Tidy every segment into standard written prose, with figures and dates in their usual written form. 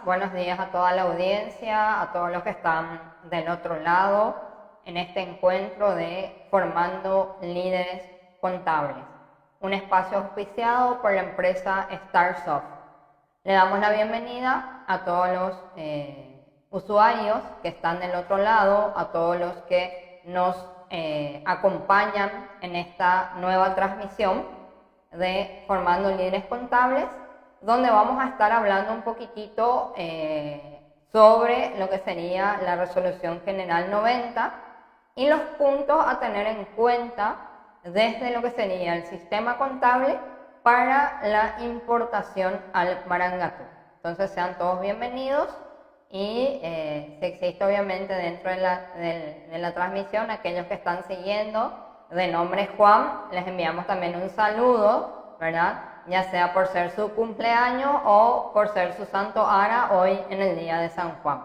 buenos días a toda la audiencia, a todos los que están del otro lado en este encuentro de Formando Líderes Contables, un espacio auspiciado por la empresa Starsoft. Le damos la bienvenida a todos los usuarios que están del otro lado, a todos los que nos acompañan en esta nueva transmisión de Formando Líderes Contables, donde vamos a estar hablando un poquitito sobre lo que sería la Resolución General 90 y los puntos a tener en cuenta desde lo que sería el sistema contable para la importación al Marangatú. Entonces sean todos bienvenidos y si existe obviamente dentro de la transmisión aquellos que están siguiendo de nombre Juan, les enviamos también un saludo, ¿verdad? Ya sea por ser su cumpleaños o por ser su santo ara hoy en el día de San Juan.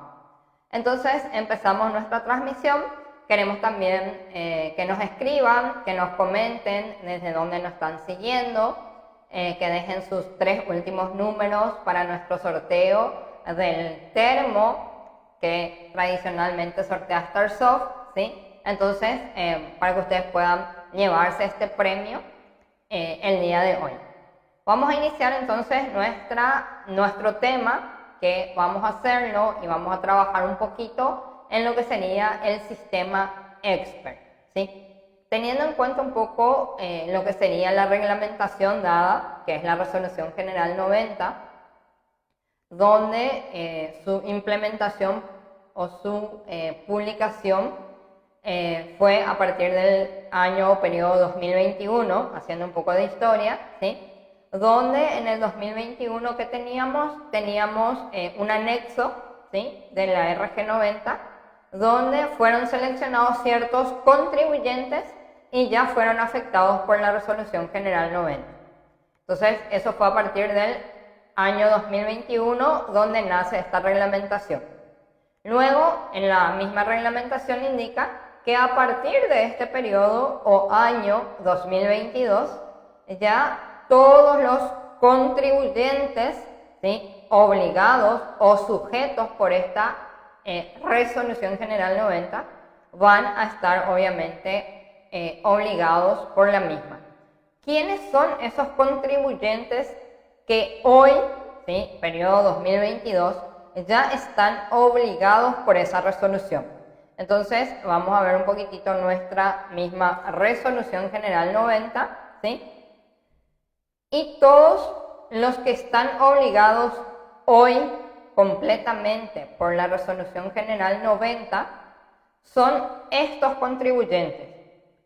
Entonces empezamos nuestra transmisión. Queremos también que nos escriban, que nos comenten desde dónde nos están siguiendo, que dejen sus 3 últimos números para nuestro sorteo del termo que tradicionalmente sortea Starsoft, ¿sí? Entonces, para que ustedes puedan llevarse este premio el día de hoy. Vamos a iniciar entonces nuestro tema, que vamos a hacerlo y vamos a trabajar un poquito en lo que sería el sistema Expert, ¿sí? Teniendo en cuenta un poco lo que sería la reglamentación dada, que es la Resolución General 90, donde su implementación o su publicación fue a partir del año o periodo 2021, haciendo un poco de historia, ¿sí? Donde en el 2021 que teníamos un anexo, ¿sí? De la RG90, donde fueron seleccionados ciertos contribuyentes y ya fueron afectados por la Resolución General 90. Entonces, eso fue a partir del año 2021 donde nace esta reglamentación. Luego, en la misma reglamentación indica que a partir de este periodo o año 2022, ya todos los contribuyentes, ¿sí? Obligados o sujetos por esta Resolución General 90 van a estar obviamente obligados por la misma. ¿Quiénes son esos contribuyentes que hoy, ¿sí? Periodo 2022, ya están obligados por esa resolución? Entonces vamos a ver un poquitito nuestra misma Resolución General 90, ¿sí? Y todos los que están obligados hoy completamente por la Resolución General 90 son estos contribuyentes,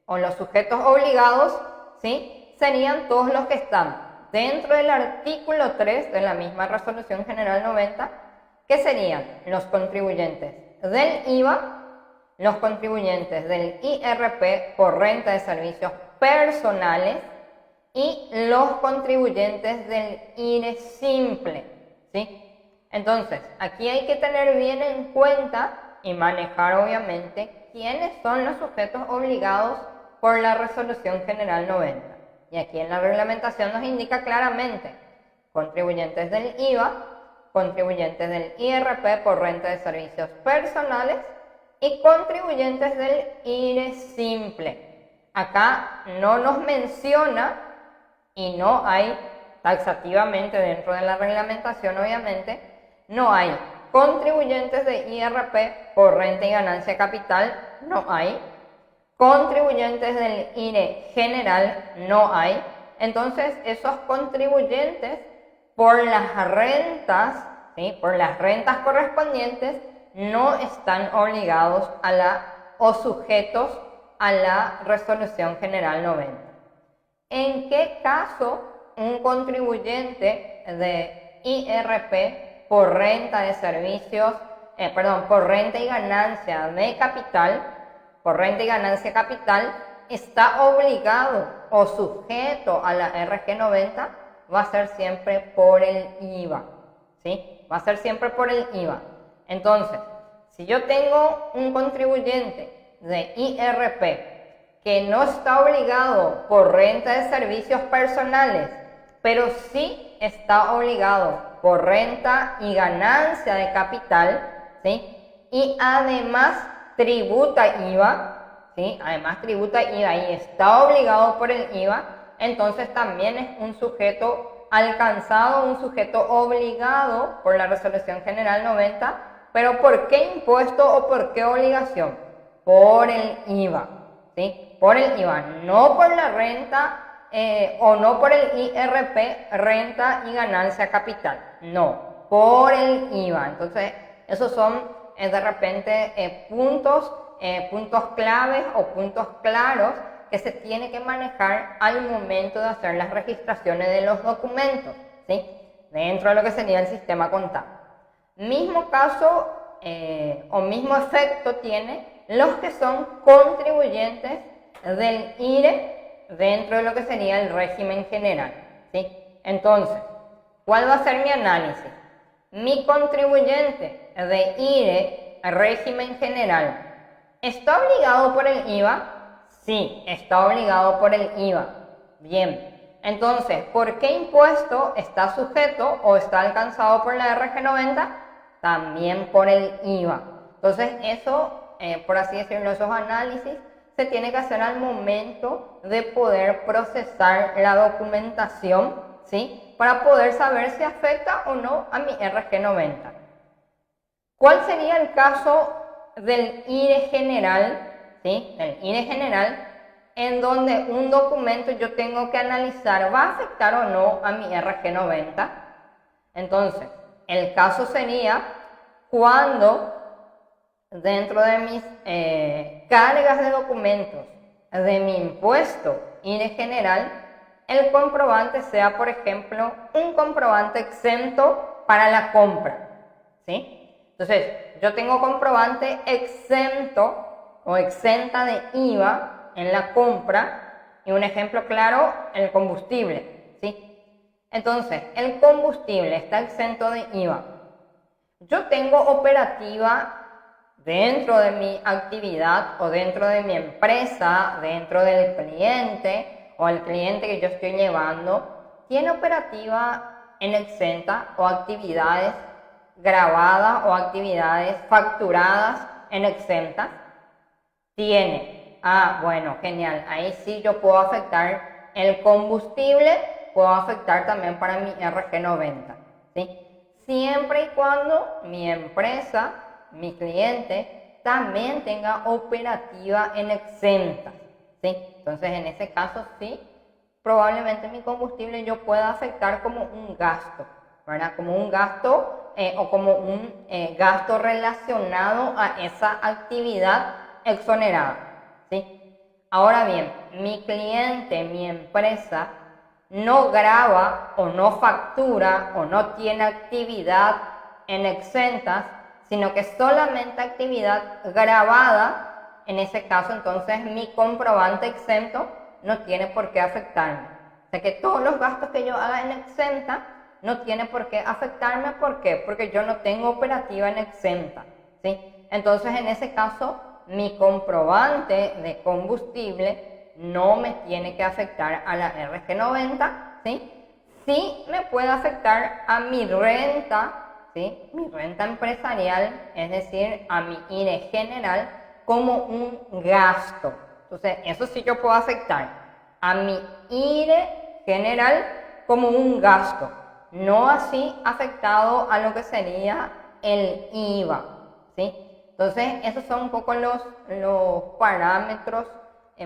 o los sujetos obligados, ¿sí? Serían todos los que están dentro del artículo 3 de la misma Resolución General 90, que serían los contribuyentes del IVA, los contribuyentes del IRP por renta de servicios personales y los contribuyentes del IRE simple, ¿sí? Entonces, aquí hay que tener bien en cuenta y manejar obviamente quiénes son los sujetos obligados por la Resolución General 90. Y aquí en la reglamentación nos indica claramente contribuyentes del IVA, contribuyentes del IRP por renta de servicios personales y contribuyentes del IRE simple. Acá no nos menciona y no hay taxativamente dentro de la reglamentación, obviamente, no hay contribuyentes de IRP por renta y ganancia capital, no hay. Contribuyentes del IRE general, no hay. Entonces, esos contribuyentes por las rentas, ¿sí? Por las rentas correspondientes, no están obligados o sujetos a la Resolución General 90. ¿En qué caso un contribuyente de IRP por renta de servicios, por renta y ganancia de capital, está obligado o sujeto a la RG90? Va a ser siempre por el IVA, ¿sí? Va a ser siempre por el IVA. Entonces, si yo tengo un contribuyente de IRP que no está obligado por renta de servicios personales, pero sí está obligado por renta y ganancia de capital, ¿sí? Y además tributa IVA, ¿sí? Además tributa IVA y está obligado por el IVA, entonces también es un sujeto alcanzado, un sujeto obligado por la Resolución General 90, pero ¿por qué impuesto o por qué obligación? Por el IVA, ¿sí? Por el IVA, no por la renta o no por el IRP, renta y ganancia capital, no, por el IVA. Entonces, esos son de repente puntos claves o puntos claros que se tiene que manejar al momento de hacer las registraciones de los documentos, ¿sí? Dentro de lo que sería el sistema contable. Mismo caso o mismo efecto tiene los que son contribuyentes del IRE dentro de lo que sería el régimen general, ¿sí? Entonces, ¿cuál va a ser mi análisis? Mi contribuyente de IRE, régimen general, ¿está obligado por el IVA? Sí, está obligado por el IVA. Bien, entonces, ¿por qué impuesto está sujeto o está alcanzado por la RG90? También por el IVA. Entonces, eso, por así decirlo, esos análisis se tiene que hacer al momento de poder procesar la documentación, ¿sí? Para poder saber si afecta o no a mi RG90. ¿Cuál sería el caso del IRE general? ¿Sí? Del IRE general, en donde un documento yo tengo que analizar, ¿va a afectar o no a mi RG90? Entonces, el caso sería cuando dentro de mis cargas de documentos de mi impuesto IRE general, el comprobante sea, por ejemplo, un comprobante exento para la compra, ¿sí? Entonces, yo tengo comprobante exento o exenta de IVA en la compra, y un ejemplo claro, el combustible, ¿sí? Entonces, el combustible está exento de IVA. Yo tengo operativa dentro de mi actividad o dentro de mi empresa, dentro del cliente o el cliente que yo estoy llevando, tiene operativa en exenta o actividades grabadas o actividades facturadas en exenta. Tiene. Ah, bueno, genial. Ahí sí yo puedo afectar el combustible, puedo afectar también para mi RG90, ¿sí? Siempre y cuando mi empresa, mi cliente, también tenga operativa en exenta, ¿sí? Entonces, en ese caso, sí, probablemente mi combustible yo pueda afectar como un gasto, ¿verdad? Como un gasto o como un gasto relacionado a esa actividad exonerada, ¿sí? Ahora bien, mi cliente, mi empresa, no graba o no factura o no tiene actividad en exentas, sino que solamente actividad grabada. En ese caso, entonces, mi comprobante exento no tiene por qué afectarme. O sea que todos los gastos que yo haga en exenta no tiene por qué afectarme. ¿Por qué? Porque yo no tengo operativa en exenta, ¿sí? Entonces, en ese caso, mi comprobante de combustible no me tiene que afectar a la RG90, ¿sí? Sí me puede afectar a mi renta, ¿sí? Mi renta empresarial, es decir, a mi IRE general como un gasto. Entonces, eso sí yo puedo afectar a mi IRE general como un gasto, no así afectado a lo que sería el IVA, ¿sí? Entonces, esos son un poco los parámetros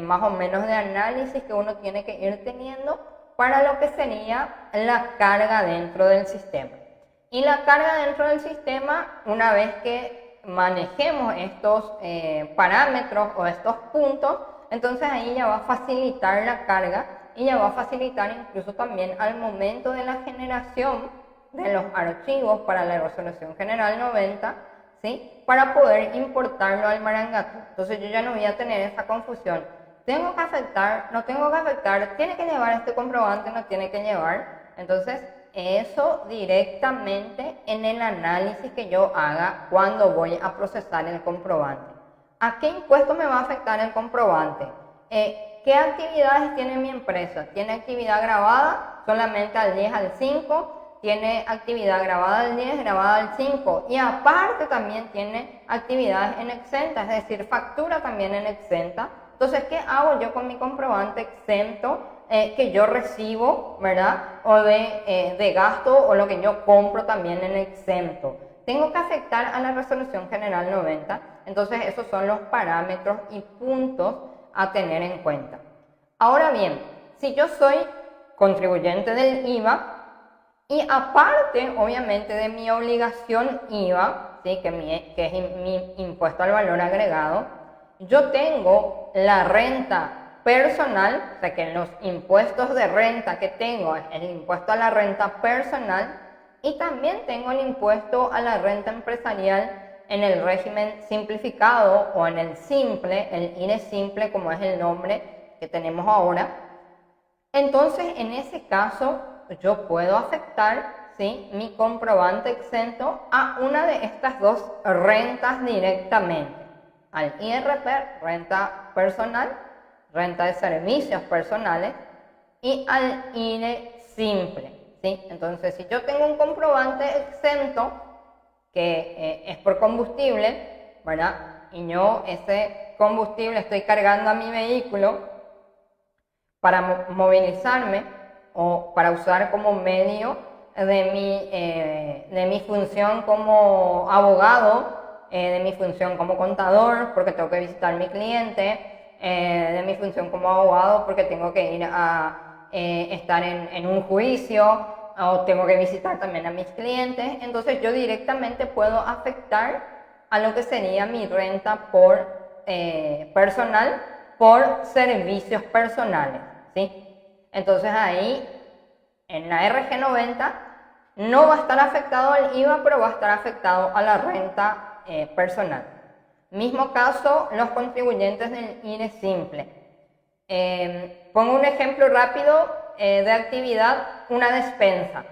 más o menos de análisis que uno tiene que ir teniendo para lo que sería la carga dentro del sistema. Y la carga dentro del sistema, una vez que manejemos estos parámetros o estos puntos, entonces ahí ya va a facilitar la carga y ya va a facilitar incluso también al momento de la generación de los archivos para la Resolución General 90, ¿sí? Para poder importarlo al Marangatú. Entonces yo ya no voy a tener esa confusión. ¿Tengo que afectar? ¿No tengo que afectar? ¿Tiene que llevar este comprobante? ¿No tiene que llevar? Entonces eso directamente en el análisis que yo haga cuando voy a procesar el comprobante. ¿A qué impuesto me va a afectar el comprobante? ¿Qué actividades tiene mi empresa? ¿Tiene actividad grabada? Solamente al 10 al 5. tiene actividad grabada al 10, grabada al 5 y aparte también tiene actividades en exenta, es decir, factura también en exenta. Entonces, ¿qué hago yo con mi comprobante exento que yo recibo, ¿verdad? O de gasto o lo que yo compro también en exento? Tengo que afectar a la resolución general 90, entonces esos son los parámetros y puntos a tener en cuenta. Ahora bien, si yo soy contribuyente del IVA y aparte, obviamente, de mi obligación IVA, ¿sí? que es mi impuesto al valor agregado, yo tengo la renta personal, o sea que los impuestos de renta que tengo es el impuesto a la renta personal y también tengo el impuesto a la renta empresarial en el régimen simplificado o en el simple, el IRE simple como es el nombre que tenemos ahora. Entonces, en ese caso, yo puedo afectar, ¿sí?, mi comprobante exento a una de estas dos rentas directamente. Al IRP, renta personal, renta de servicios personales, y al IRE simple, ¿sí? Entonces, si yo tengo un comprobante exento que es por combustible, ¿verdad? Y yo ese combustible estoy cargando a mi vehículo para movilizarme o para usar como medio de mi función como abogado, de mi función como contador, porque tengo que visitar a mi cliente, de mi función como abogado, porque tengo que ir a estar en un juicio, o tengo que visitar también a mis clientes. Entonces yo directamente puedo afectar a lo que sería mi renta por personal por servicios personales, ¿sí? Entonces ahí en la RG90 no va a estar afectado al IVA, pero va a estar afectado a la renta personal. Mismo caso, los contribuyentes del IRE simple. Pongo un ejemplo rápido de actividad, una despensa,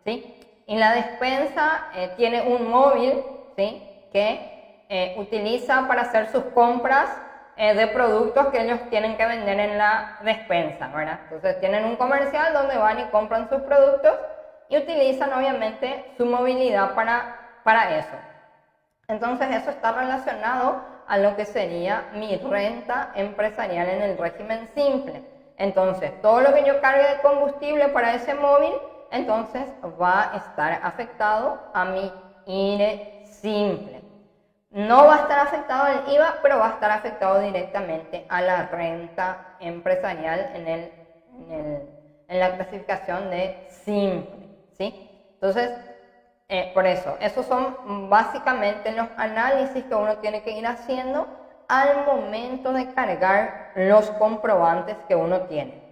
¿sí? Y la despensa tiene un móvil, ¿sí?, que utiliza para hacer sus compras de productos que ellos tienen que vender en la despensa, ¿verdad? Entonces tienen un comercial donde van y compran sus productos y utilizan obviamente su movilidad para eso. Entonces eso está relacionado a lo que sería mi renta empresarial en el régimen simple. Entonces todo lo que yo cargue de combustible para ese móvil, entonces va a estar afectado a mi IRE simple. No va a estar afectado al IVA, pero va a estar afectado directamente a la renta empresarial en la clasificación de simple, ¿sí? Entonces, por eso, esos son básicamente los análisis que uno tiene que ir haciendo al momento de cargar los comprobantes que uno tiene.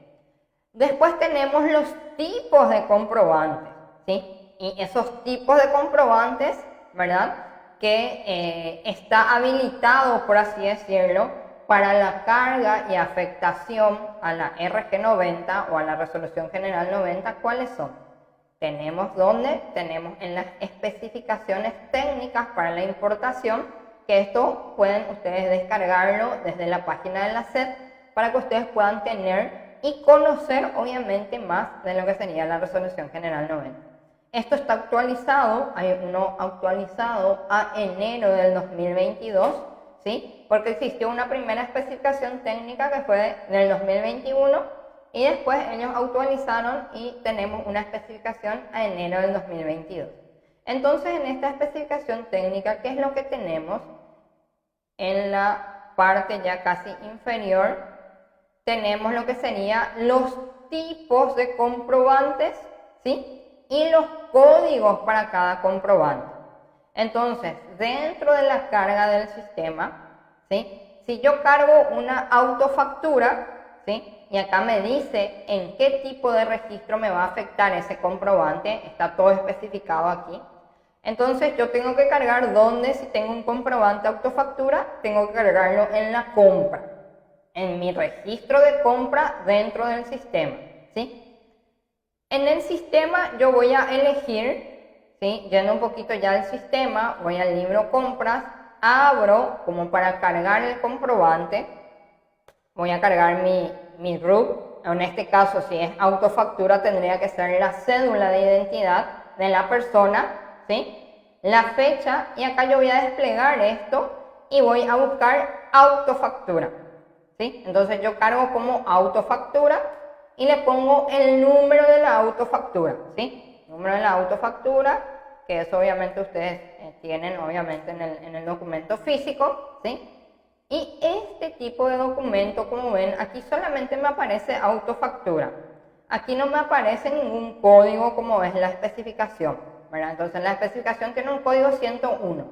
Después tenemos los tipos de comprobantes, ¿sí? Y esos tipos de comprobantes, ¿verdad?, que está habilitado, por así decirlo, para la carga y afectación a la RG90 o a la Resolución General 90, ¿cuáles son? Tenemos tenemos en las especificaciones técnicas para la importación, que esto pueden ustedes descargarlo desde la página de la SED para que ustedes puedan tener y conocer obviamente más de lo que sería la Resolución General 90. Esto está actualizado, hay uno actualizado a enero del 2022, ¿sí? Porque existió una primera especificación técnica que fue del 2021 y después ellos actualizaron y tenemos una especificación a enero del 2022. Entonces, en esta especificación técnica, ¿qué es lo que tenemos? En la parte ya casi inferior, tenemos lo que serían los tipos de comprobantes, ¿sí?, y los códigos para cada comprobante. Entonces, dentro de la carga del sistema, ¿sí?, si yo cargo una autofactura, ¿sí?, y acá me dice en qué tipo de registro me va a afectar ese comprobante, está todo especificado aquí. Entonces yo tengo que cargar donde, si tengo un comprobante autofactura, tengo que cargarlo en la compra, en mi registro de compra dentro del sistema, ¿sí? En el sistema yo voy a elegir, ¿sí?, yendo un poquito ya al sistema, voy al libro compras, abro como para cargar el comprobante, voy a cargar mi RUC, en este caso si es autofactura tendría que ser la cédula de identidad de la persona, ¿sí? La fecha, y acá yo voy a desplegar esto y voy a buscar autofactura, ¿sí? Entonces yo cargo como autofactura y le pongo el número de la autofactura, ¿sí? Número de la autofactura, que eso obviamente ustedes tienen obviamente en el documento físico, ¿sí? Y este tipo de documento, como ven, aquí solamente me aparece autofactura. Aquí no me aparece ningún código como es la especificación, ¿verdad? Entonces la especificación tiene un código 101,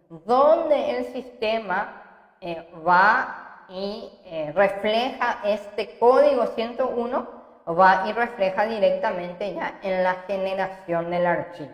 donde el sistema va y refleja este código 101, va y refleja directamente ya en la generación del archivo.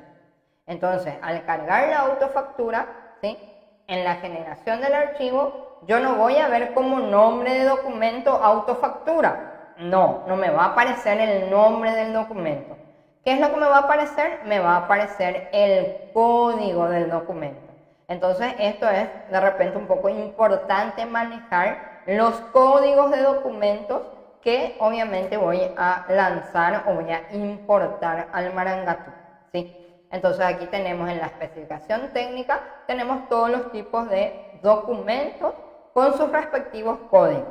Entonces, al cargar la autofactura, ¿sí? En la generación del archivo, yo no voy a ver como nombre de documento autofactura. No me va a aparecer el nombre del documento. ¿Qué es lo que me va a aparecer? Me va a aparecer el código del documento. Entonces, esto es de repente un poco importante manejar los códigos de documentos que obviamente voy a lanzar o voy a importar al Marangatu, ¿sí? Entonces aquí tenemos en la especificación técnica, tenemos todos los tipos de documentos con sus respectivos códigos.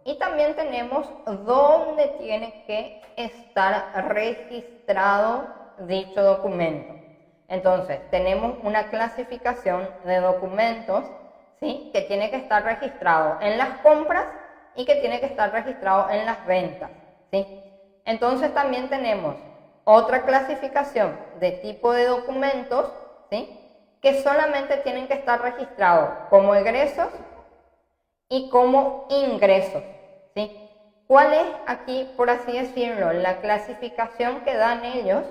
Y también tenemos dónde tiene que estar registrado dicho documento. Entonces tenemos una clasificación de documentos, ¿sí? Que tiene que estar registrado en las compras y que tiene que estar registrado en las ventas, ¿sí? Entonces también tenemos otra clasificación de tipo de documentos, ¿sí? Que solamente tienen que estar registrados como egresos y como ingresos, ¿sí? ¿Cuál es aquí, por así decirlo, la clasificación que dan ellos,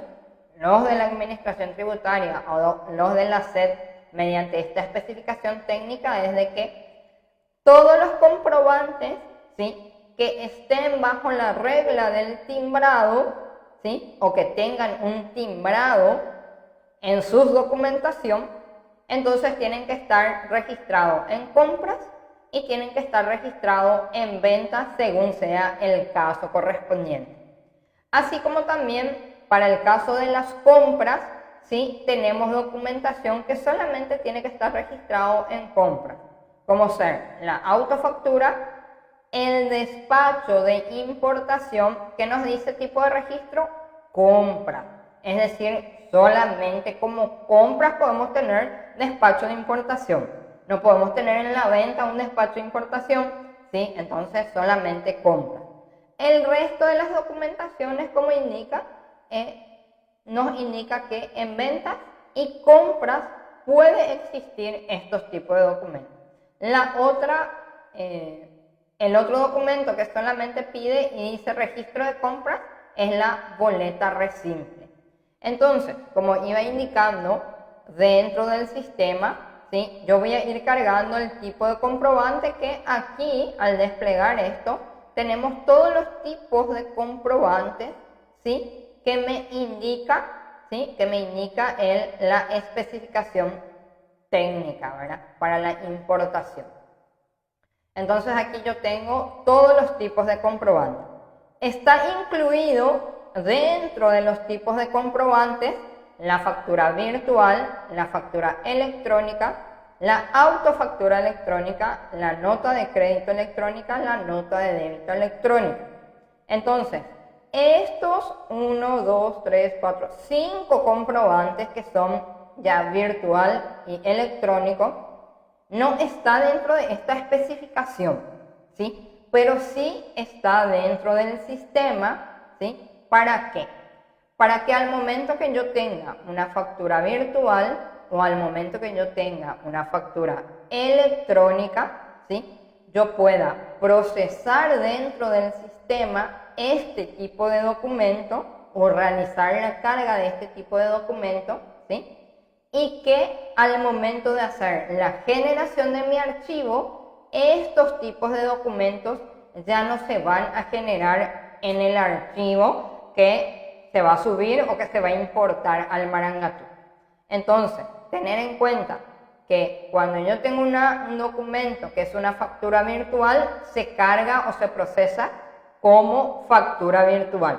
los de la administración tributaria o los de la SED, mediante esta especificación técnica? Es de que todos los comprobantes, ¿sí? Que estén bajo la regla del timbrado, ¿sí? O que tengan un timbrado en su documentación, entonces tienen que estar registrados en compras y tienen que estar registrados en ventas según sea el caso correspondiente. Así como también para el caso de las compras, ¿sí? Tenemos documentación que solamente tiene que estar registrado en compras, como ser la autofactura, el despacho de importación, que nos dice tipo de registro, compra. Es decir, solamente como compras podemos tener despacho de importación. No podemos tener en la venta un despacho de importación, ¿sí? Entonces solamente compra. El resto de las documentaciones, como indica, nos indica que en ventas y compras puede existir estos tipos de documentos. El otro documento que solamente pide y dice registro de compras es la boleta resimple. Entonces, como iba indicando, dentro del sistema, ¿sí? Yo voy a ir cargando el tipo de comprobante, que aquí, al desplegar esto, tenemos todos los tipos de comprobantes, ¿sí? Que me indica, ¿sí? Que me indica la especificación técnica, ¿verdad? Para la importación. Entonces aquí yo tengo todos los tipos de comprobantes. Está incluido dentro de los tipos de comprobantes la factura virtual, la factura electrónica, la autofactura electrónica, la nota de crédito electrónica, la nota de débito electrónica. Entonces, estos 1, 2, 3, 4, 5 comprobantes que son ya virtual y electrónico, no está dentro de esta especificación, ¿sí? Pero sí está dentro del sistema, ¿sí? ¿Para qué? Para que al momento que yo tenga una factura virtual o al momento que yo tenga una factura electrónica, ¿sí? Yo pueda procesar dentro del sistema este tipo de documento o realizar la carga de este tipo de documento, ¿sí? Y que al momento de hacer la generación de mi archivo, estos tipos de documentos ya no se van a generar en el archivo que se va a subir o que se va a importar al Marangatu. Entonces, tener en cuenta que cuando yo tengo un documento que es una factura virtual, se carga o se procesa como factura virtual.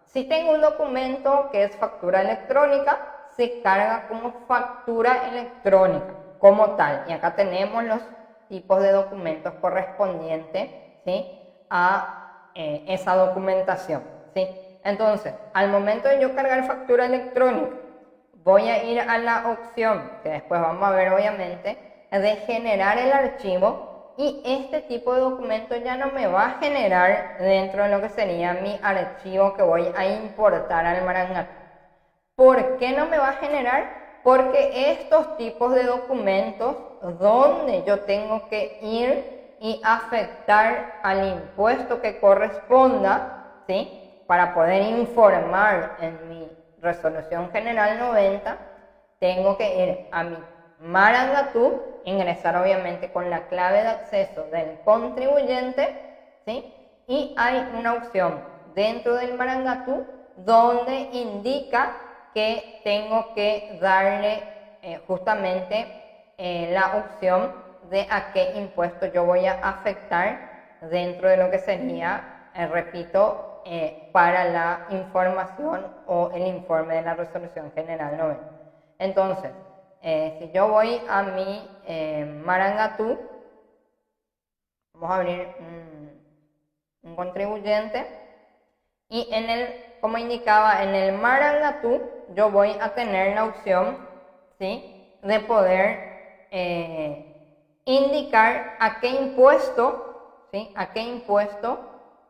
Si tengo un documento que es factura electrónica, se carga como factura electrónica, como tal. Y acá tenemos los tipos de documentos correspondientes, ¿sí?, a esa documentación, ¿sí? Entonces, al momento de yo cargar factura electrónica, voy a ir a la opción, que después vamos a ver obviamente, de generar el archivo, y este tipo de documento ya no me va a generar dentro de lo que sería mi archivo que voy a importar al Marangatú. ¿Por qué no me va a generar? Porque estos tipos de documentos donde yo tengo que ir y afectar al impuesto que corresponda, ¿sí?, para poder informar en mi resolución general 90, tengo que ir a mi Marangatú, ingresar obviamente con la clave de acceso del contribuyente, ¿sí?, y hay una opción dentro del Marangatú donde indica que tengo que darle justamente la opción de a qué impuesto yo voy a afectar dentro de lo que sería, repito, para la información o el informe de la resolución general 90. Entonces, si yo voy a mi Marangatú, vamos a abrir un contribuyente, y como indicaba, en el Marangatú yo voy a tener la opción, ¿sí?, de poder indicar a qué impuesto, ¿sí?, a qué impuesto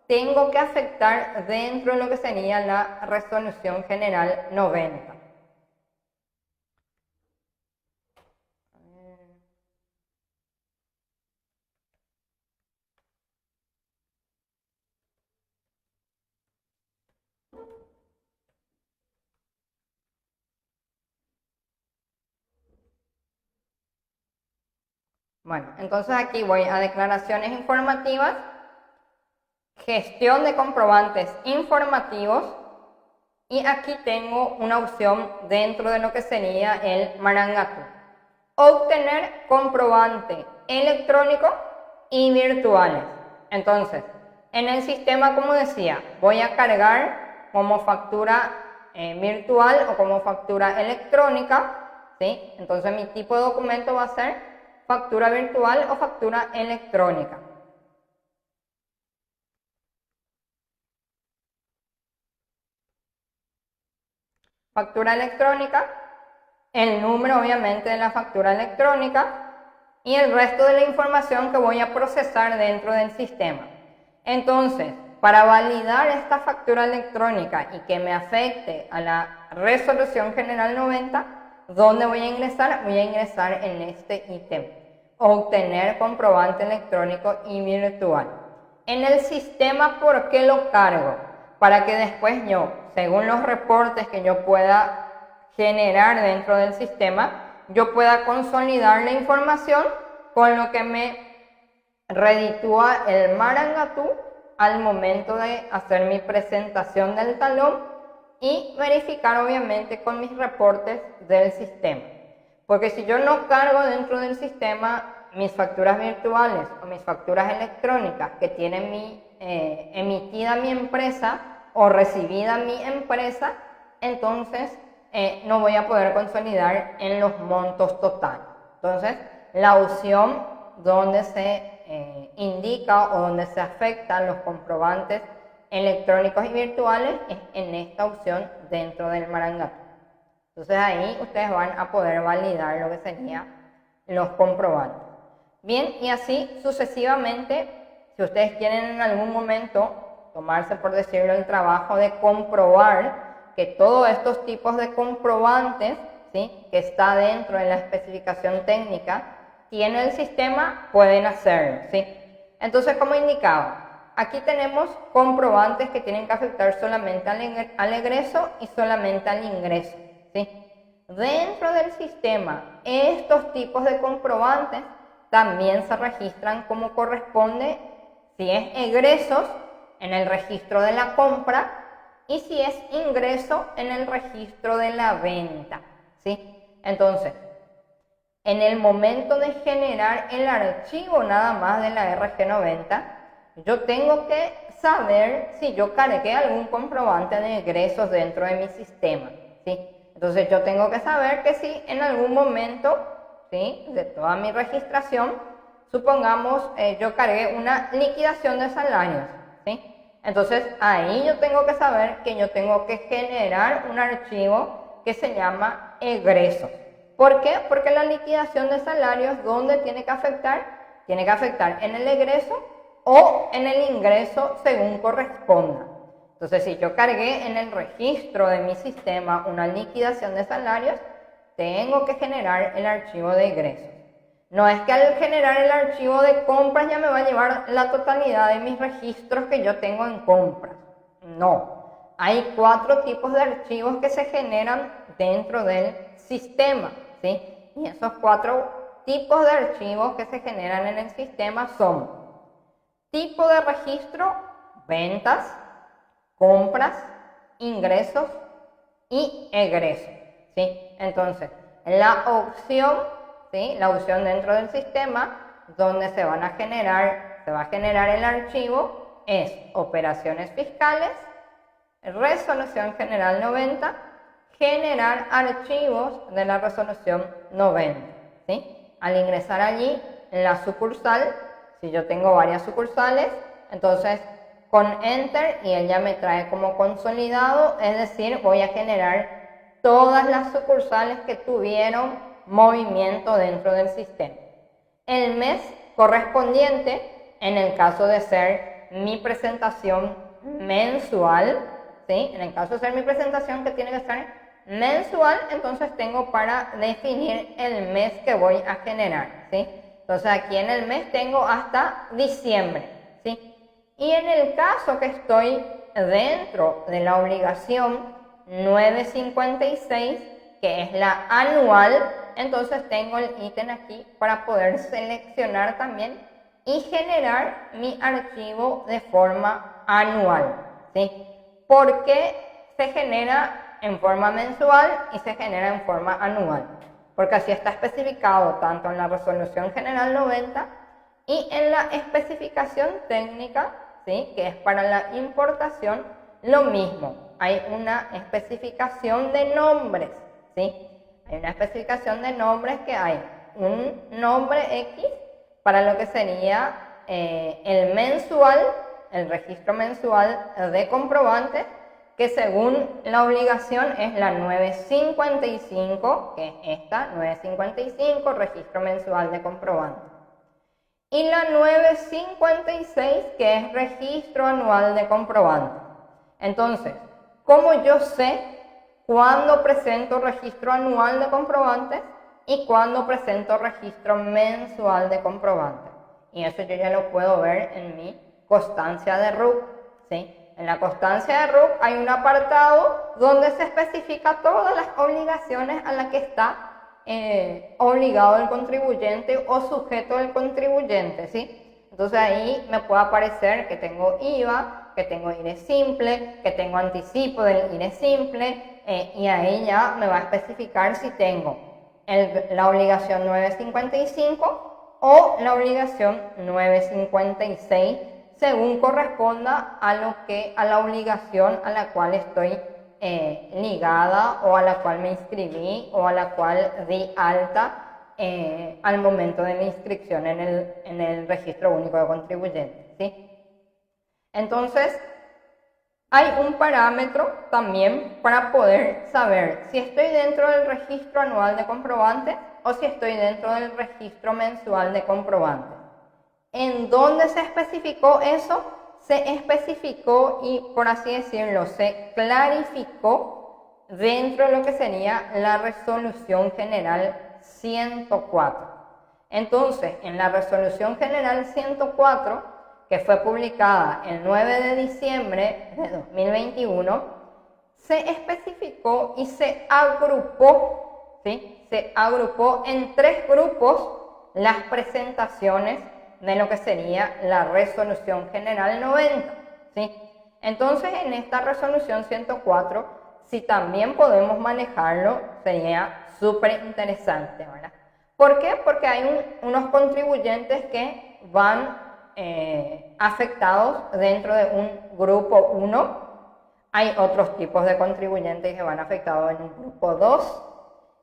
tengo que afectar dentro de lo que sería la resolución general 90. Bueno, entonces aquí voy a declaraciones informativas, gestión de comprobantes informativos, y aquí tengo una opción dentro de lo que sería el Marangatú: obtener comprobante electrónico y virtuales. Entonces, en el sistema, como decía, voy a cargar como factura virtual o como factura electrónica, ¿sí? Entonces mi tipo de documento va a ser factura virtual o factura electrónica. Factura electrónica, el número obviamente de la factura electrónica y el resto de la información que voy a procesar dentro del sistema. Entonces, para validar esta factura electrónica y que me afecte a la resolución general 90, ¿dónde voy a ingresar? Voy a ingresar en este ítem: obtener comprobante electrónico y virtual. En el sistema, ¿por qué lo cargo? Para que después yo, según los reportes que yo pueda generar dentro del sistema, yo pueda consolidar la información con lo que me reditúa el Marangatú al momento de hacer mi presentación del talón y verificar obviamente con mis reportes del sistema. Porque si yo no cargo dentro del sistema mis facturas virtuales o mis facturas electrónicas que tiene emitida mi empresa o recibida mi empresa, entonces no voy a poder consolidar en los montos totales. Entonces, la opción donde se indica o donde se afectan los comprobantes electrónicos y virtuales es en esta opción dentro del Marangatú. Entonces ahí ustedes van a poder validar lo que serían los comprobantes. Bien, y así sucesivamente, si ustedes quieren en algún momento tomarse, por decirlo, el trabajo de comprobar que todos estos tipos de comprobantes, ¿sí?, que está dentro de la especificación técnica, tiene el sistema, pueden hacerlo, ¿sí? Entonces, como indicaba, aquí tenemos comprobantes que tienen que afectar solamente al egreso y solamente al ingreso, ¿sí? Dentro del sistema, estos tipos de comprobantes también se registran como corresponde, si es egresos, en el registro de la compra, y si es ingreso, en el registro de la venta, ¿sí? Entonces, en el momento de generar el archivo nada más de la RG90, yo tengo que saber si yo cargué algún comprobante de egresos dentro de mi sistema, ¿sí? Entonces yo tengo que saber que si en algún momento, ¿sí?, de toda mi registración, supongamos yo cargué una liquidación de salarios, ¿sí? Entonces ahí yo tengo que saber que yo tengo que generar un archivo que se llama egresos. ¿Por qué? Porque la liquidación de salarios, ¿dónde tiene que afectar? Tiene que afectar en el egreso o en el ingreso según corresponda. Entonces, si yo cargué en el registro de mi sistema una liquidación de salarios, tengo que generar el archivo de egresos. No es que al generar el archivo de compras ya me va a llevar la totalidad de mis registros que yo tengo en compras. No. Hay 4 tipos de archivos que se generan dentro del sistema, ¿sí? Y esos 4 tipos de archivos que se generan en el sistema son tipo de registro, ventas, compras, ingresos y egresos, ¿sí? Entonces, la opción, ¿sí?, la opción dentro del sistema donde se va a generar el archivo es operaciones fiscales, resolución general 90, generar archivos de la resolución 90, ¿sí? Al ingresar allí en la sucursal, si yo tengo varias sucursales, entonces con Enter y él ya me trae como consolidado, es decir, voy a generar todas las sucursales que tuvieron movimiento dentro del sistema. El mes correspondiente, en el caso de ser mi presentación mensual, ¿sí? En el caso de ser mi presentación que tiene que ser mensual, entonces tengo para definir el mes que voy a generar, ¿sí? Entonces aquí en el mes tengo hasta diciembre, ¿sí? Y en el caso que estoy dentro de la obligación 956, que es la anual, entonces tengo el ítem aquí para poder seleccionar también y generar mi archivo de forma anual, ¿sí? ¿Por qué se genera en forma mensual y se genera en forma anual? Porque así está especificado tanto en la resolución general 90 y en la especificación técnica, ¿sí?, que es para la importación, lo mismo. Hay una especificación de nombres, ¿sí? Hay una especificación de nombres que hay un nombre X para lo que sería el mensual, el registro mensual de comprobantes, que según la obligación es la 955, que es esta, 955, registro mensual de comprobantes. Y la 956, que es registro anual de comprobantes. Entonces, ¿cómo yo sé cuándo presento registro anual de comprobantes y cuándo presento registro mensual de comprobantes? Y eso yo ya lo puedo ver en mi constancia de RUC, ¿sí? En la constancia de RUC hay un apartado donde se especifica todas las obligaciones a las que está obligado el contribuyente o sujeto del contribuyente, ¿sí? Entonces ahí me puede aparecer que tengo IVA, que tengo IRE simple, que tengo anticipo del IRE simple, y ahí ya me va a especificar si tengo la obligación 955 o la obligación 956, según corresponda a la obligación a la cual estoy ligada o a la cual me inscribí o a la cual di alta al momento de mi inscripción en el registro único de contribuyentes, ¿sí? Entonces, hay un parámetro también para poder saber si estoy dentro del registro anual de comprobantes o si estoy dentro del registro mensual de comprobantes. ¿En dónde se especificó eso? Se especificó y, por así decirlo, se clarificó dentro de lo que sería la resolución general 104. Entonces, en la resolución general 104, que fue publicada el 9 de diciembre de 2021, se especificó y se agrupó, ¿sí?, se agrupó en 3 grupos las presentaciones de lo que sería la resolución general 90, ¿sí? Entonces, en esta resolución 104, si también podemos manejarlo, sería súper interesante, ¿verdad? ¿Por qué? Porque hay unos contribuyentes que van afectados dentro de un grupo 1, hay otros tipos de contribuyentes que van afectados en un grupo 2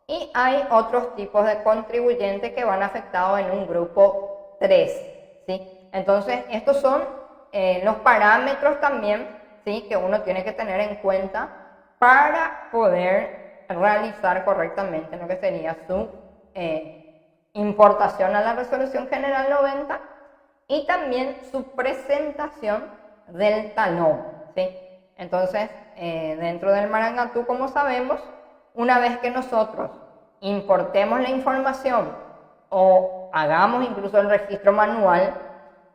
y hay otros tipos de contribuyentes que van afectados en un grupo 3, ¿sí? Entonces, estos son los parámetros también, ¿sí?, que uno tiene que tener en cuenta para poder realizar correctamente lo que sería su importación a la Resolución General 90 y también su presentación del talón, ¿sí? Entonces, dentro del Marangatú, como sabemos, una vez que nosotros importemos la información o hagamos incluso el registro manual,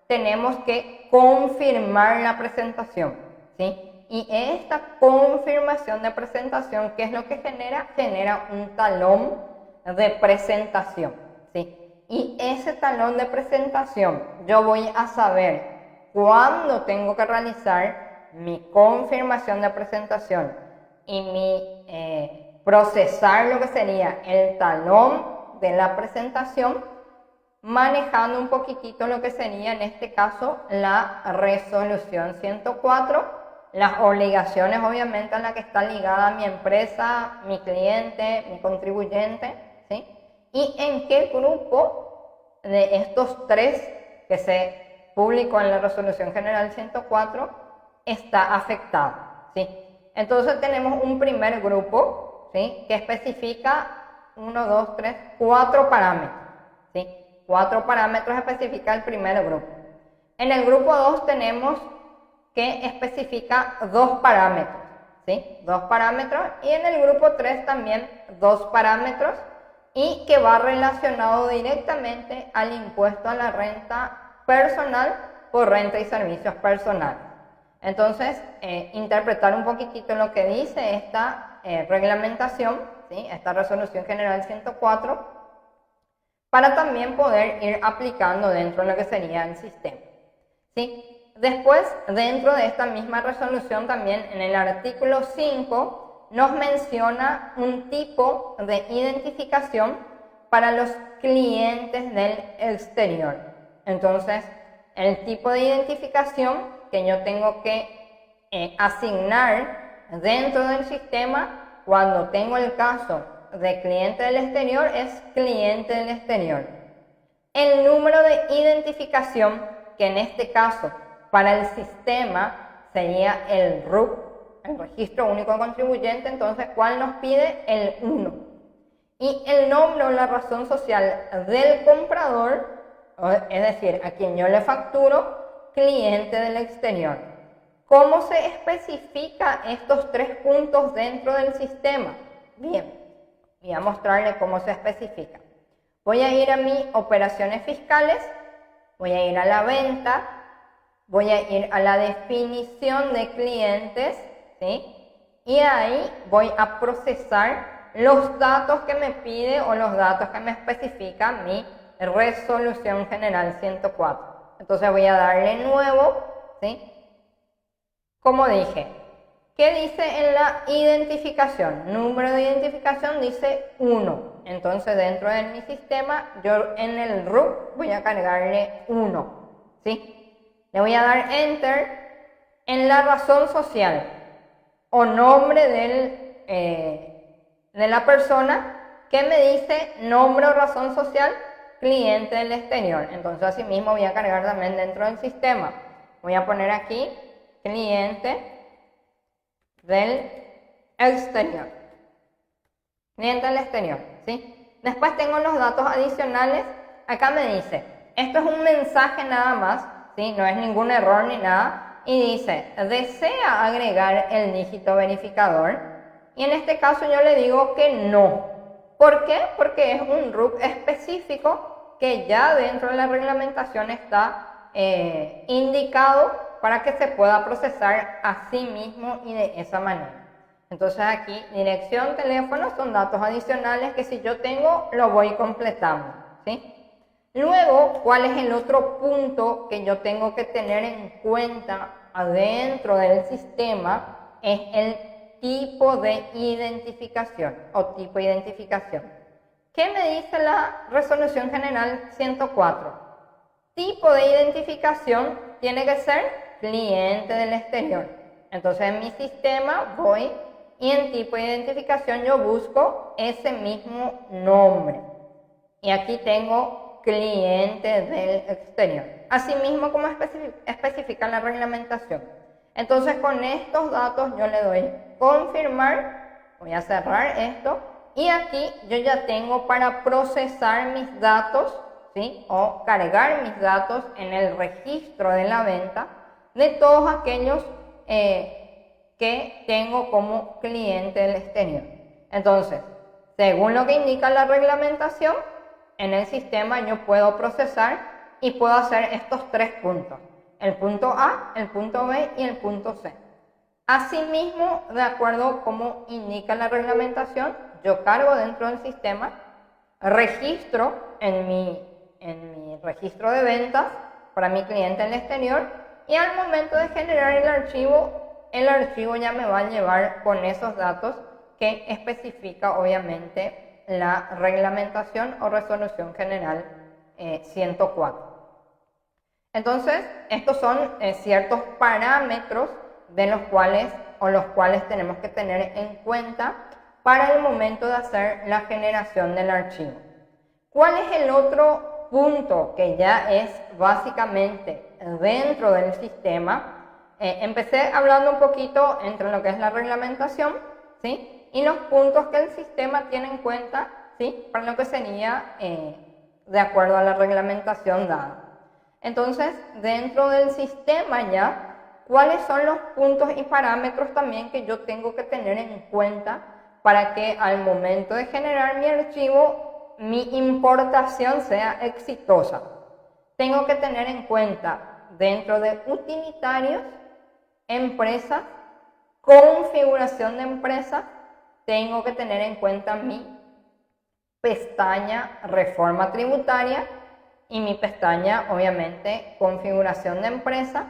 tenemos que confirmar la presentación, ¿sí? Y esta confirmación de presentación, ¿qué es lo que genera? Genera un talón de presentación, ¿sí? Y ese talón de presentación, yo voy a saber cuándo tengo que realizar mi confirmación de presentación y mi procesar lo que sería el talón de la presentación, manejando un poquitito lo que sería en este caso la resolución 104, las obligaciones obviamente a las que está ligada mi empresa, mi cliente, mi contribuyente, ¿sí? Y en qué grupo de estos tres que se publicó en la Resolución General 104 está afectado, ¿sí? Entonces tenemos un primer grupo, ¿sí?, que especifica 1, 2, 3, 4 parámetros, ¿sí? 4 parámetros especifica el primer grupo. En el grupo 2 tenemos que especifica 2 parámetros, ¿sí? 2 parámetros, y en el grupo 3 también 2 parámetros, y que va relacionado directamente al impuesto a la renta personal por renta y servicios personales. Entonces, interpretar un poquitito lo que dice esta reglamentación, ¿sí?, esta Resolución General 104, para también poder ir aplicando dentro de lo que sería el sistema, ¿sí? Después, dentro de esta misma resolución, también en el artículo 5, nos menciona un tipo de identificación para los clientes del exterior. Entonces, el tipo de identificación que yo tengo que asignar dentro del sistema cuando tengo el caso de cliente del exterior es cliente del exterior. El número de identificación, que en este caso para el sistema sería el RUC, el Registro Único Contribuyente, entonces, ¿cuál nos pide? El 1. Y el nombre o la razón social del comprador, es decir, a quien yo le facturo, cliente del exterior. ¿Cómo se especifica estos 3 puntos dentro del sistema? Bien, voy a mostrarle cómo se especifica. Voy a ir a mis operaciones fiscales, voy a ir a la venta, voy a ir a la definición de clientes, ¿sí? Y ahí voy a procesar los datos que me pide o los datos que me especifica mi Resolución General 104. Entonces voy a darle nuevo, ¿sí? Como dije, ¿qué dice en la identificación? Número de identificación dice 1. Entonces dentro de mi sistema, yo en el RUC voy a cargarle 1, ¿sí? Le voy a dar Enter. En la razón social o nombre de la persona, ¿qué me dice nombre o razón social? Cliente del exterior. Entonces así mismo voy a cargar también dentro del sistema. Voy a poner aquí cliente del exterior. Cliente del exterior, ¿sí? Después tengo los datos adicionales. Acá me dice, esto es un mensaje nada más, ¿sí? No es ningún error ni nada. Y dice, ¿desea agregar el dígito verificador? Y en este caso yo le digo que no. ¿Por qué? Porque es un RUC específico que ya dentro de la reglamentación está indicado para que se pueda procesar así mismo y de esa manera. Entonces aquí, dirección, teléfono, son datos adicionales que si yo tengo, lo voy completando, ¿sí? Luego, ¿cuál es el otro punto que yo tengo que tener en cuenta adentro del sistema? Es el tipo de identificación o tipo de identificación. ¿Qué me dice la Resolución General 104? Tipo de identificación tiene que ser cliente del exterior. Entonces en mi sistema voy y en tipo de identificación yo busco ese mismo nombre. Y aquí tengo cliente del exterior. Asimismo como especifica la reglamentación. Entonces con estos datos yo le doy confirmar, voy a cerrar esto y aquí yo ya tengo para procesar mis datos, ¿sí? O cargar mis datos en el registro de la venta de todos aquellos que tengo como cliente del exterior. Entonces, según lo que indica la reglamentación, en el sistema yo puedo procesar y puedo hacer estos tres puntos. El punto A, el punto B y el punto C. Asimismo, de acuerdo como indica la reglamentación, yo cargo dentro del sistema, registro en mi registro de ventas para mi cliente en el exterior y al momento de generar el archivo ya me va a llevar con esos datos que especifica obviamente la reglamentación o resolución general 104. Entonces, estos son ciertos parámetros de los cuales tenemos que tener en cuenta para el momento de hacer la generación del archivo. ¿Cuál es el otro punto que ya es básicamente dentro del sistema? Empecé hablando un poquito entre lo que es la reglamentación, ¿sí? Y los puntos que el sistema tiene en cuenta, ¿sí? Para lo que sería de acuerdo a la reglamentación dada. Entonces, dentro del sistema ya, ¿cuáles son los puntos y parámetros también que yo tengo que tener en cuenta para que al momento de generar mi archivo, mi importación sea exitosa? Tengo que tener en cuenta dentro de utilitarios, empresas, configuración de empresa, tengo que tener en cuenta mi pestaña reforma tributaria y mi pestaña obviamente configuración de empresa,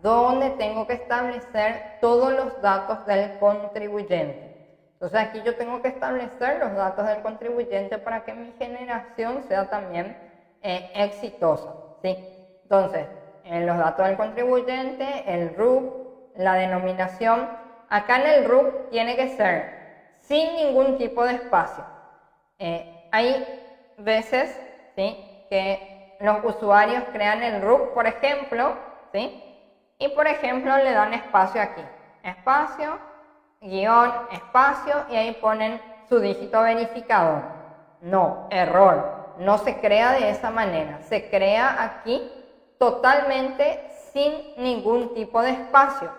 donde tengo que establecer todos los datos del contribuyente. Entonces aquí yo tengo que establecer los datos del contribuyente para que mi generación sea también exitosa, ¿sí? Entonces, los datos del contribuyente, el RUC, la denominación. Acá en el RUC tiene que ser sin ningún tipo de espacio. Hay veces, ¿sí?, que los usuarios crean el RUC, por ejemplo, ¿sí?, y por ejemplo le dan espacio aquí, espacio, guión, espacio, y ahí ponen su dígito verificador. No, error, no se crea de esa manera, se crea aquí totalmente sin ningún tipo de espacio,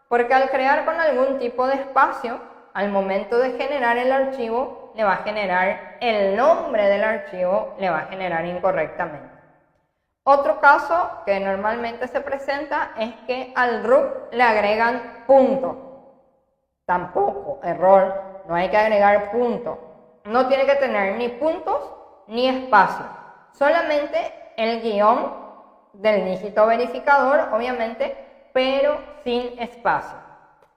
porque al crear con algún tipo de espacio, al momento de generar el archivo, le va a generar el nombre del archivo, le va a generar incorrectamente. Otro caso que normalmente se presenta es que al RUC le agregan punto. Tampoco, error, no hay que agregar punto. No tiene que tener ni puntos ni espacio, solamente el guión del dígito verificador, obviamente, pero sin espacio.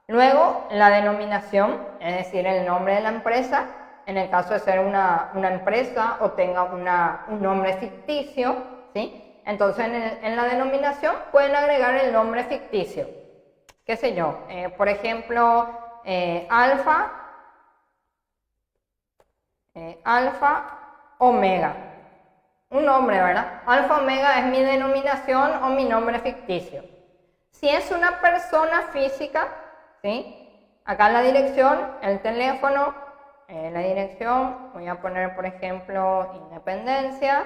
Luego, la denominación, es decir, el nombre de la empresa, en el caso de ser una empresa o tenga un nombre ficticio, ¿sí? Entonces, en la denominación pueden agregar el nombre ficticio. ¿Qué sé yo? Por ejemplo, alfa, omega. Un nombre, ¿verdad? Alfa omega es mi denominación o mi nombre ficticio. Si es una persona física, ¿sí? Acá en la dirección, el teléfono, la dirección, voy a poner por ejemplo Independencia.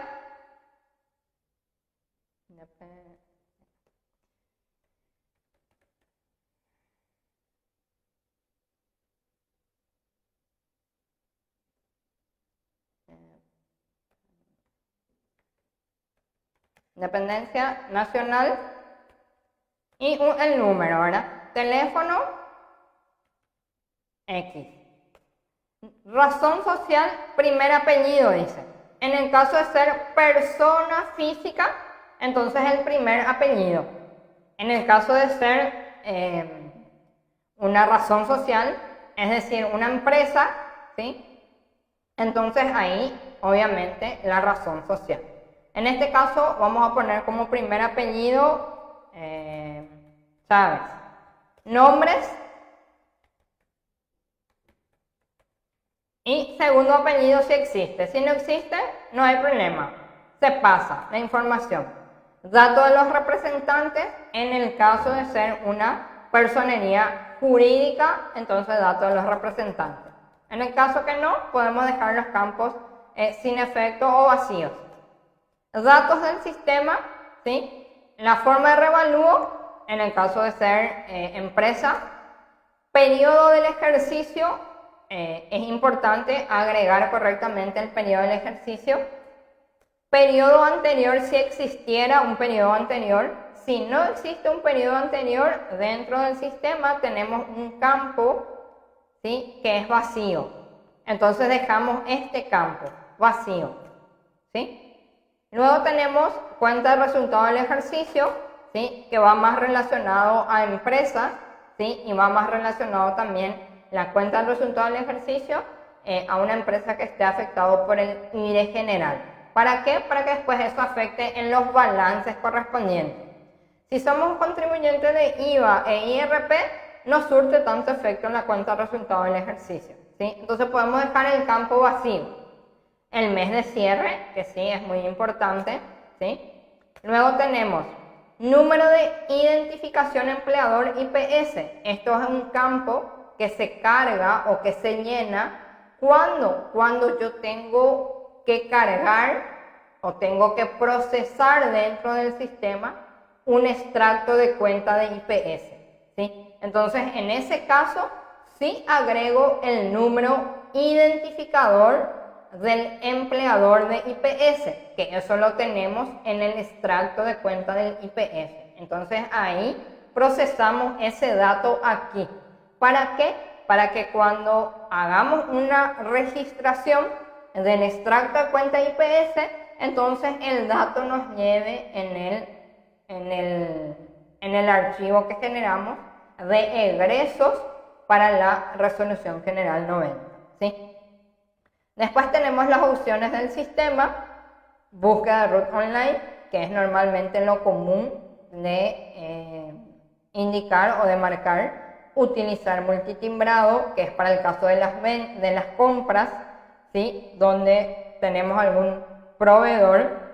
Independencia nacional y el número, ¿verdad? Teléfono X. Razón social, primer apellido, dice. En el caso de ser persona física, entonces el primer apellido. En el caso de ser una razón social, es decir, una empresa, ¿sí? Entonces ahí, obviamente, la razón social. En este caso, vamos a poner como primer apellido Chávez, nombres y segundo apellido si existe. Si no existe, no hay problema, se pasa la información. Datos de los representantes en el caso de ser una personería jurídica, entonces datos de los representantes. En el caso que no, podemos dejar los campos sin efecto o vacíos. Datos del sistema, ¿sí? La forma de revalúo, en el caso de ser empresa. Periodo del ejercicio, es importante agregar correctamente el periodo del ejercicio. Periodo anterior, si existiera un periodo anterior. Si no existe un periodo anterior, dentro del sistema tenemos un campo, ¿sí? Que es vacío. Entonces dejamos este campo vacío, ¿sí? Luego tenemos cuenta de resultado del ejercicio, ¿sí? Que va más relacionado a empresas, ¿sí? Y va más relacionado también la cuenta de resultado del ejercicio a una empresa que esté afectado por el IRE general. ¿Para qué? Para que después eso afecte en los balances correspondientes. Si somos contribuyentes de IVA e IRP, no surte tanto efecto en la cuenta de resultado del ejercicio, ¿sí? Entonces podemos dejar el campo vacío. El mes de cierre, que sí es muy importante, ¿sí? Luego tenemos número de identificación empleador IPS. Esto es un campo que se carga o que se llena cuando yo tengo que cargar o tengo que procesar dentro del sistema un extracto de cuenta de IPS, ¿sí? Entonces, en ese caso, sí agrego el número identificador del empleador de IPS, que eso lo tenemos en el extracto de cuenta del IPS. Entonces, ahí procesamos ese dato aquí. ¿Para qué? Para que cuando hagamos una registración del extracto de cuenta IPS, entonces el dato nos lleve en el archivo que generamos de egresos para la resolución general 90, ¿sí? Después tenemos las opciones del sistema, búsqueda de RUT online, que es normalmente lo común de indicar o de marcar. Utilizar multitimbrado, que es para el caso de las compras, ¿sí? Donde tenemos algún proveedor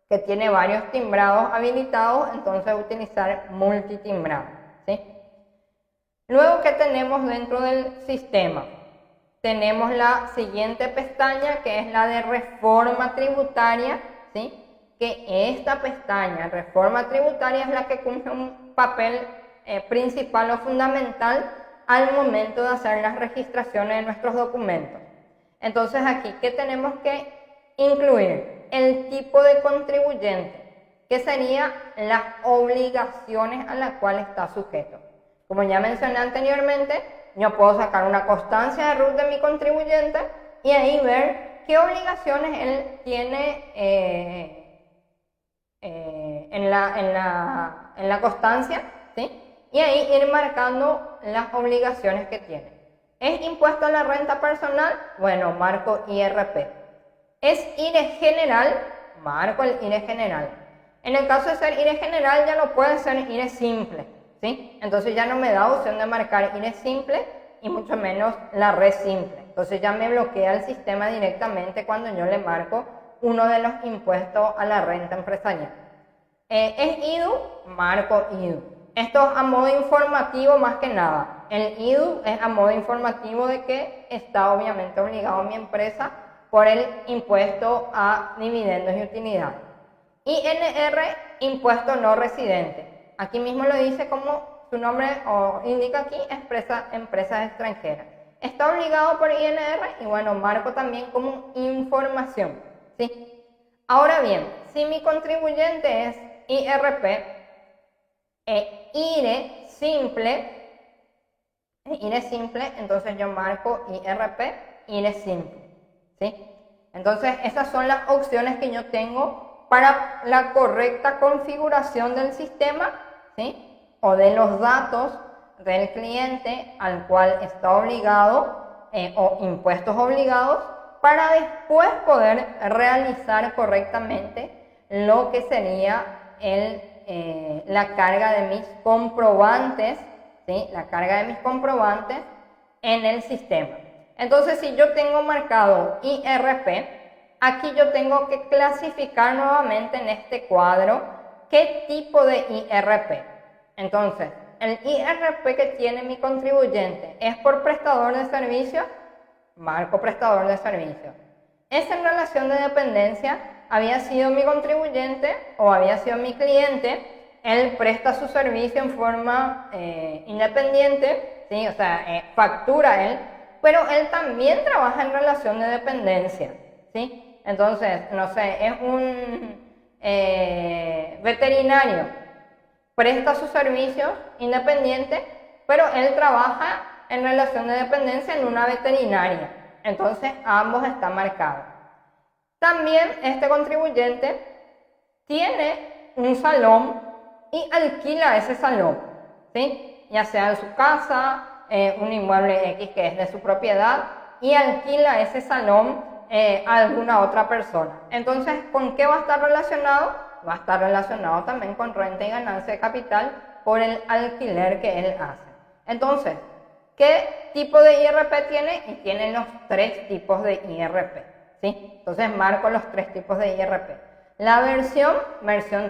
que tiene varios timbrados habilitados, entonces utilizar multitimbrado, ¿sí? Luego, ¿qué tenemos dentro del sistema? Tenemos la siguiente pestaña, que es la de reforma tributaria, ¿sí? Que esta pestaña, reforma tributaria, es la que cumple un papel principal o fundamental al momento de hacer las registraciones de nuestros documentos. Entonces aquí, ¿qué tenemos que incluir? El tipo de contribuyente, que serían las obligaciones a las cuales está sujeto. Como ya mencioné anteriormente, yo puedo sacar una constancia de RUT de mi contribuyente y ahí ver qué obligaciones él tiene en la constancia, ¿sí? Y ahí ir marcando las obligaciones que tiene. ¿Es impuesto a la renta personal? Bueno, marco IRP. ¿Es IRE general? Marco el IRE general. En el caso de ser IRE general, ya no puede ser IRE simple, ¿sí? Entonces ya no me da opción de marcar IRE simple y mucho menos la red simple. Entonces ya me bloquea el sistema directamente cuando yo le marco uno de los impuestos a la renta empresarial. ¿Es IDU? Marco IDU. Esto es a modo informativo más que nada. El IDU es a modo informativo de que está obviamente obligado mi empresa por el impuesto a dividendos y utilidades. INR, impuesto no residente. Aquí mismo lo dice como su nombre o indica aquí, empresas extranjeras. Está obligado por INR y bueno, marco también como información, ¿sí? Ahora bien, si mi contribuyente es IRP, IRE simple, entonces yo marco IRP, IRE simple, ¿sí? Entonces esas son las opciones que yo tengo para la correcta configuración del sistema, ¿sí? O de los datos del cliente al cual está obligado o impuestos obligados, para después poder realizar correctamente lo que sería la carga de mis comprobantes ¿sí? La carga de mis comprobantes en el sistema. Entonces, si yo tengo marcado IRP, aquí yo tengo que clasificar nuevamente en este cuadro qué tipo de IRP. Entonces, el IRP que tiene mi contribuyente es por prestador de servicio, marco prestador de servicio. Es en relación de dependencia, había sido mi contribuyente o había sido mi cliente, él presta su servicio en forma independiente, ¿sí? O sea, factura él, pero él también trabaja en relación de dependencia, ¿sí? Entonces, no sé, es un veterinario, presta sus servicios independiente, pero él trabaja en relación de dependencia en una veterinaria. Entonces, ambos están marcados. También este contribuyente tiene un salón y alquila ese salón, ¿sí? Ya sea en su casa, un inmueble X que es de su propiedad, y alquila ese salón a alguna otra persona. Entonces, ¿con qué va a estar relacionado? Va a estar relacionado también con renta y ganancia de capital por el alquiler que él hace. Entonces, ¿qué tipo de IRP tiene? Y tiene los 3 tipos de IRP, ¿sí? Entonces marco los 3 tipos de IRP. La versión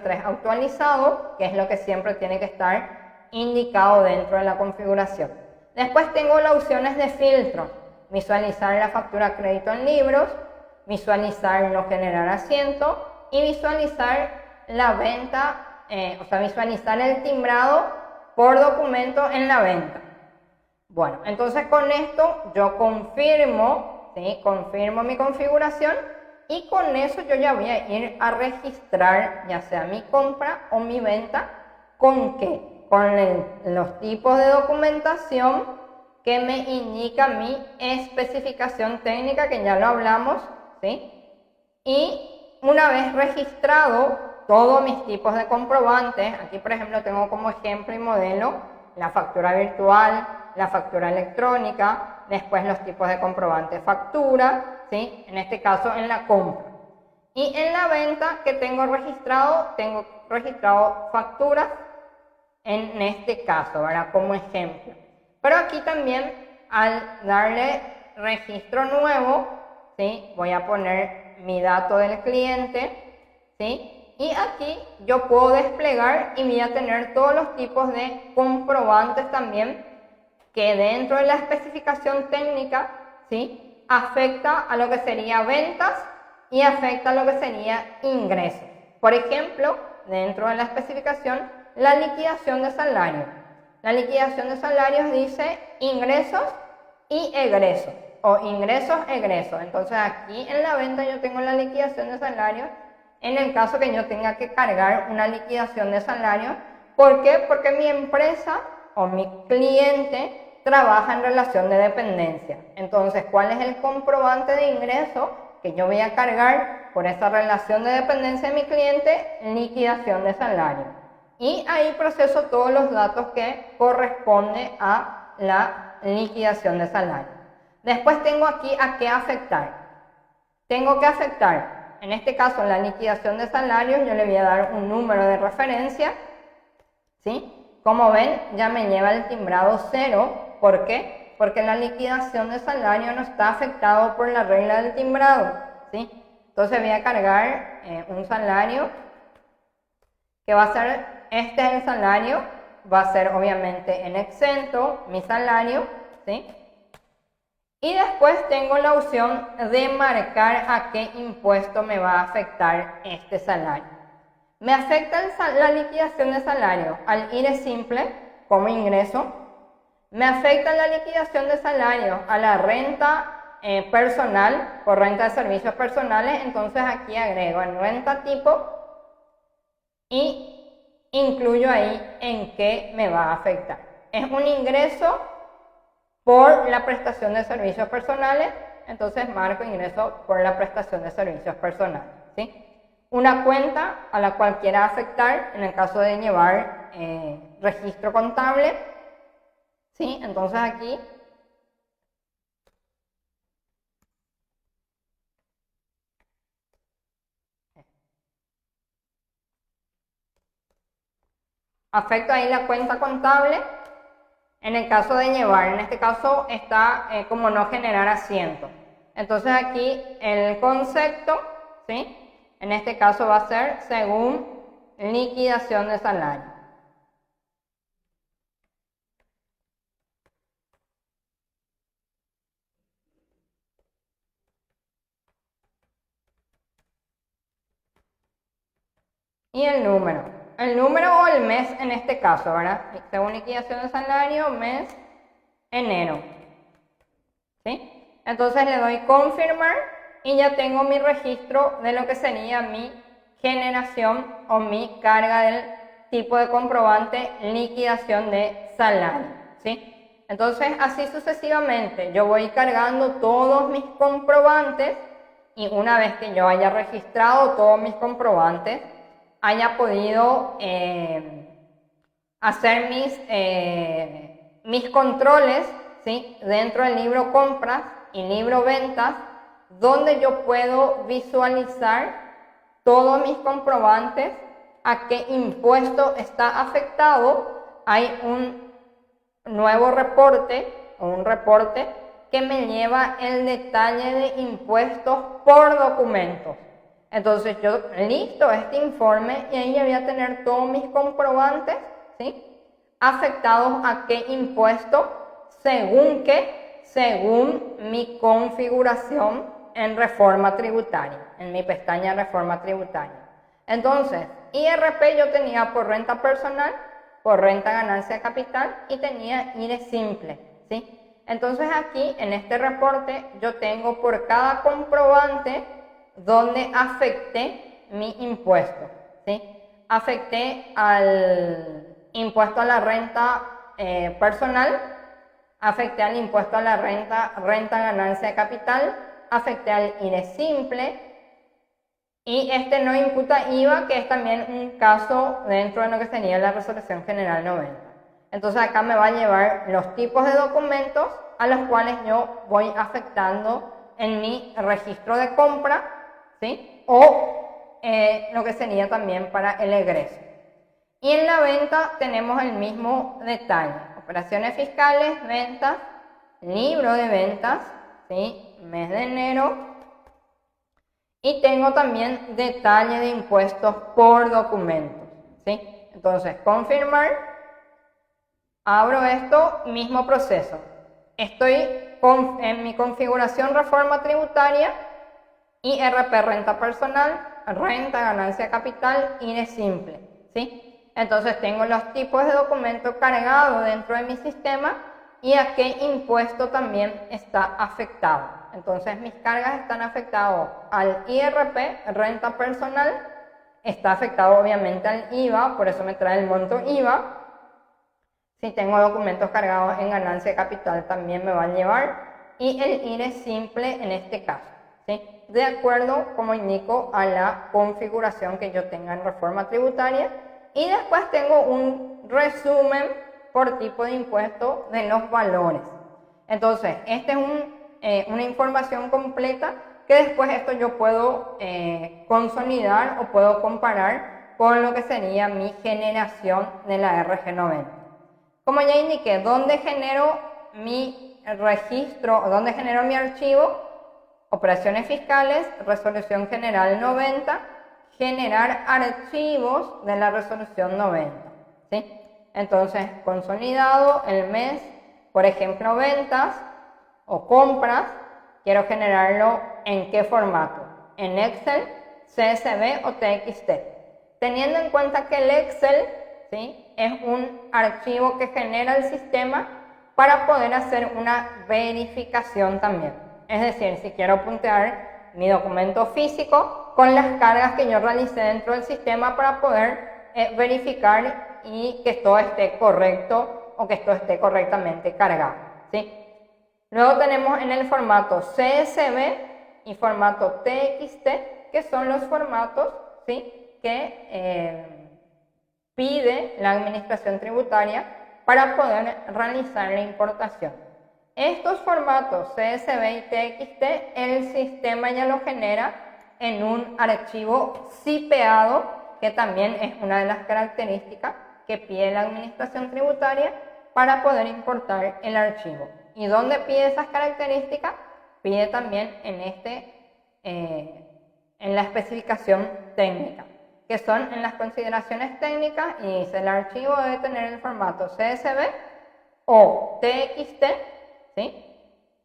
3 actualizado, que es lo que siempre tiene que estar indicado dentro de la configuración. Después tengo las opciones de filtro: visualizar la factura crédito en libros, visualizar no generar asiento y visualizar la venta, o sea, visualizar el timbrado por documento en la venta. Bueno, entonces con esto yo confirmo, ¿sí? Confirmo mi configuración y con eso yo ya voy a ir a registrar ya sea mi compra o mi venta. ¿Con qué? Con los tipos de documentación que me indica mi especificación técnica, que ya lo hablamos, ¿sí? Y una vez registrado todos mis tipos de comprobantes, aquí por ejemplo tengo como ejemplo y modelo la factura virtual, la factura electrónica, después los tipos de comprobante factura, ¿sí? En este caso en la compra. Y en la venta que tengo registrado facturas en este caso, ¿verdad? Como ejemplo. Pero aquí también al darle registro nuevo, ¿sí? Voy a poner mi dato del cliente, ¿sí? Y aquí yo puedo desplegar y voy a tener todos los tipos de comprobantes también que dentro de la especificación técnica, ¿sí? Afecta a lo que sería ventas y afecta a lo que sería ingresos. Por ejemplo, dentro de la especificación, la liquidación de salario. La liquidación de salarios dice ingresos y egresos, o ingresos-egresos. Entonces aquí en la venta yo tengo la liquidación de salarios en el caso que yo tenga que cargar una liquidación de salarios. ¿Por qué? Porque mi empresa o mi cliente trabaja en relación de dependencia. Entonces, ¿cuál es el comprobante de ingreso que yo voy a cargar por esa relación de dependencia de mi cliente? Liquidación de salario. Y ahí proceso todos los datos que corresponden a la liquidación de salario. Después tengo aquí a qué afectar. Tengo que afectar, en este caso, la liquidación de salarios, yo le voy a dar un número de referencia, ¿sí? Como ven, ya me lleva el timbrado 0. ¿Por qué? Porque la liquidación de salario no está afectado por la regla del timbrado, ¿sí? Entonces voy a cargar un salario que va a ser, este es el salario, va a ser obviamente en exento, mi salario, ¿sí? Y después tengo la opción de marcar a qué impuesto me va a afectar este salario. Me afecta la liquidación de salario al IRE simple como ingreso. Me afecta la liquidación de salario a la renta personal por renta de servicios personales. Entonces aquí agrego en renta tipo y incluyo ahí en qué me va a afectar. Es un ingreso por la prestación de servicios personales, entonces marco ingreso por la prestación de servicios personales, ¿sí? Una cuenta a la cual quiera afectar en el caso de llevar registro contable, ¿sí? Entonces aquí afecto ahí la cuenta contable En el caso de llevar, en este caso está como no generar asiento. Entonces aquí el concepto, ¿sí? En este caso va a ser según liquidación de salario. Y el número o el mes en este caso, ¿verdad? Según liquidación de salario, mes, enero. ¿Sí? Entonces le doy confirmar y ya tengo mi registro de lo que sería mi generación o mi carga del tipo de comprobante liquidación de salario. ¿Sí? Entonces así sucesivamente yo voy cargando todos mis comprobantes y una vez que yo haya registrado todos mis comprobantes, haya podido hacer mis controles, ¿sí? Dentro del libro compras y libro ventas, donde yo puedo visualizar todos mis comprobantes, a qué impuesto está afectado. Hay un nuevo reporte o un reporte que me lleva el detalle de impuestos por documentos. Entonces yo listo este informe y ahí ya voy a tener todos mis comprobantes, ¿sí? Afectados a qué impuesto, según qué, según mi configuración en reforma tributaria, en mi pestaña reforma tributaria. Entonces, IRP yo tenía por renta personal, por renta ganancia de capital y tenía IRE simple, ¿sí? Entonces aquí en este reporte yo tengo por cada comprobante donde afecté mi impuesto, ¿sí? Afecté al impuesto a la renta personal, afecté al impuesto a la renta ganancia de capital, afecté al IRE simple y este no imputa IVA, que es también un caso dentro de lo que sería la resolución general 90. Entonces acá me va a llevar los tipos de documentos a los cuales yo voy afectando en mi registro de compra, ¿sí? O lo que sería también para el egreso. Y en la venta tenemos el mismo detalle: operaciones fiscales, ventas, libro de ventas, ¿sí? Mes de enero. Y tengo también detalle de impuestos por documentos, ¿sí? Entonces, confirmar, abro esto, mismo proceso. Estoy en mi configuración reforma tributaria, IRP renta personal, renta ganancia capital, IRE simple, ¿sí? Entonces tengo los tipos de documento cargados dentro de mi sistema y a qué impuesto también está afectado. Entonces mis cargas están afectadas al IRP, renta personal, está afectado obviamente al IVA, por eso me trae el monto IVA. Si tengo documentos cargados en ganancia de capital también me va a llevar, y el IRE simple en este caso, ¿sí? De acuerdo, como indico, a la configuración que yo tenga en reforma tributaria. Y después tengo un resumen por tipo de impuesto de los valores. Entonces, esta es una información completa que después esto yo puedo consolidar o puedo comparar con lo que sería mi generación de la RG90. Como ya indiqué, ¿dónde genero mi registro o dónde genero mi archivo? Operaciones fiscales, resolución general 90, generar archivos de la resolución 90, ¿sí? Entonces, consolidado el mes, por ejemplo, ventas o compras, quiero generarlo ¿en qué formato? En Excel, CSV o TXT. Teniendo en cuenta que el Excel, ¿sí?, es un archivo que genera el sistema para poder hacer una verificación también. Es decir, si quiero puntear mi documento físico con las cargas que yo realicé dentro del sistema para poder verificar y que todo esté correcto o que esto esté correctamente cargado, ¿sí? Luego tenemos en el formato CSV y formato TXT, que son los formatos, ¿sí?, que pide la administración tributaria para poder realizar la importación. Estos formatos CSV y TXT, el sistema ya lo genera en un archivo zipeado, que también es una de las características que pide la administración tributaria, para poder importar el archivo. ¿Y dónde pide esas características? Pide también en la especificación técnica, que son en las consideraciones técnicas, y dice: el archivo debe tener el formato CSV o TXT, ¿sí?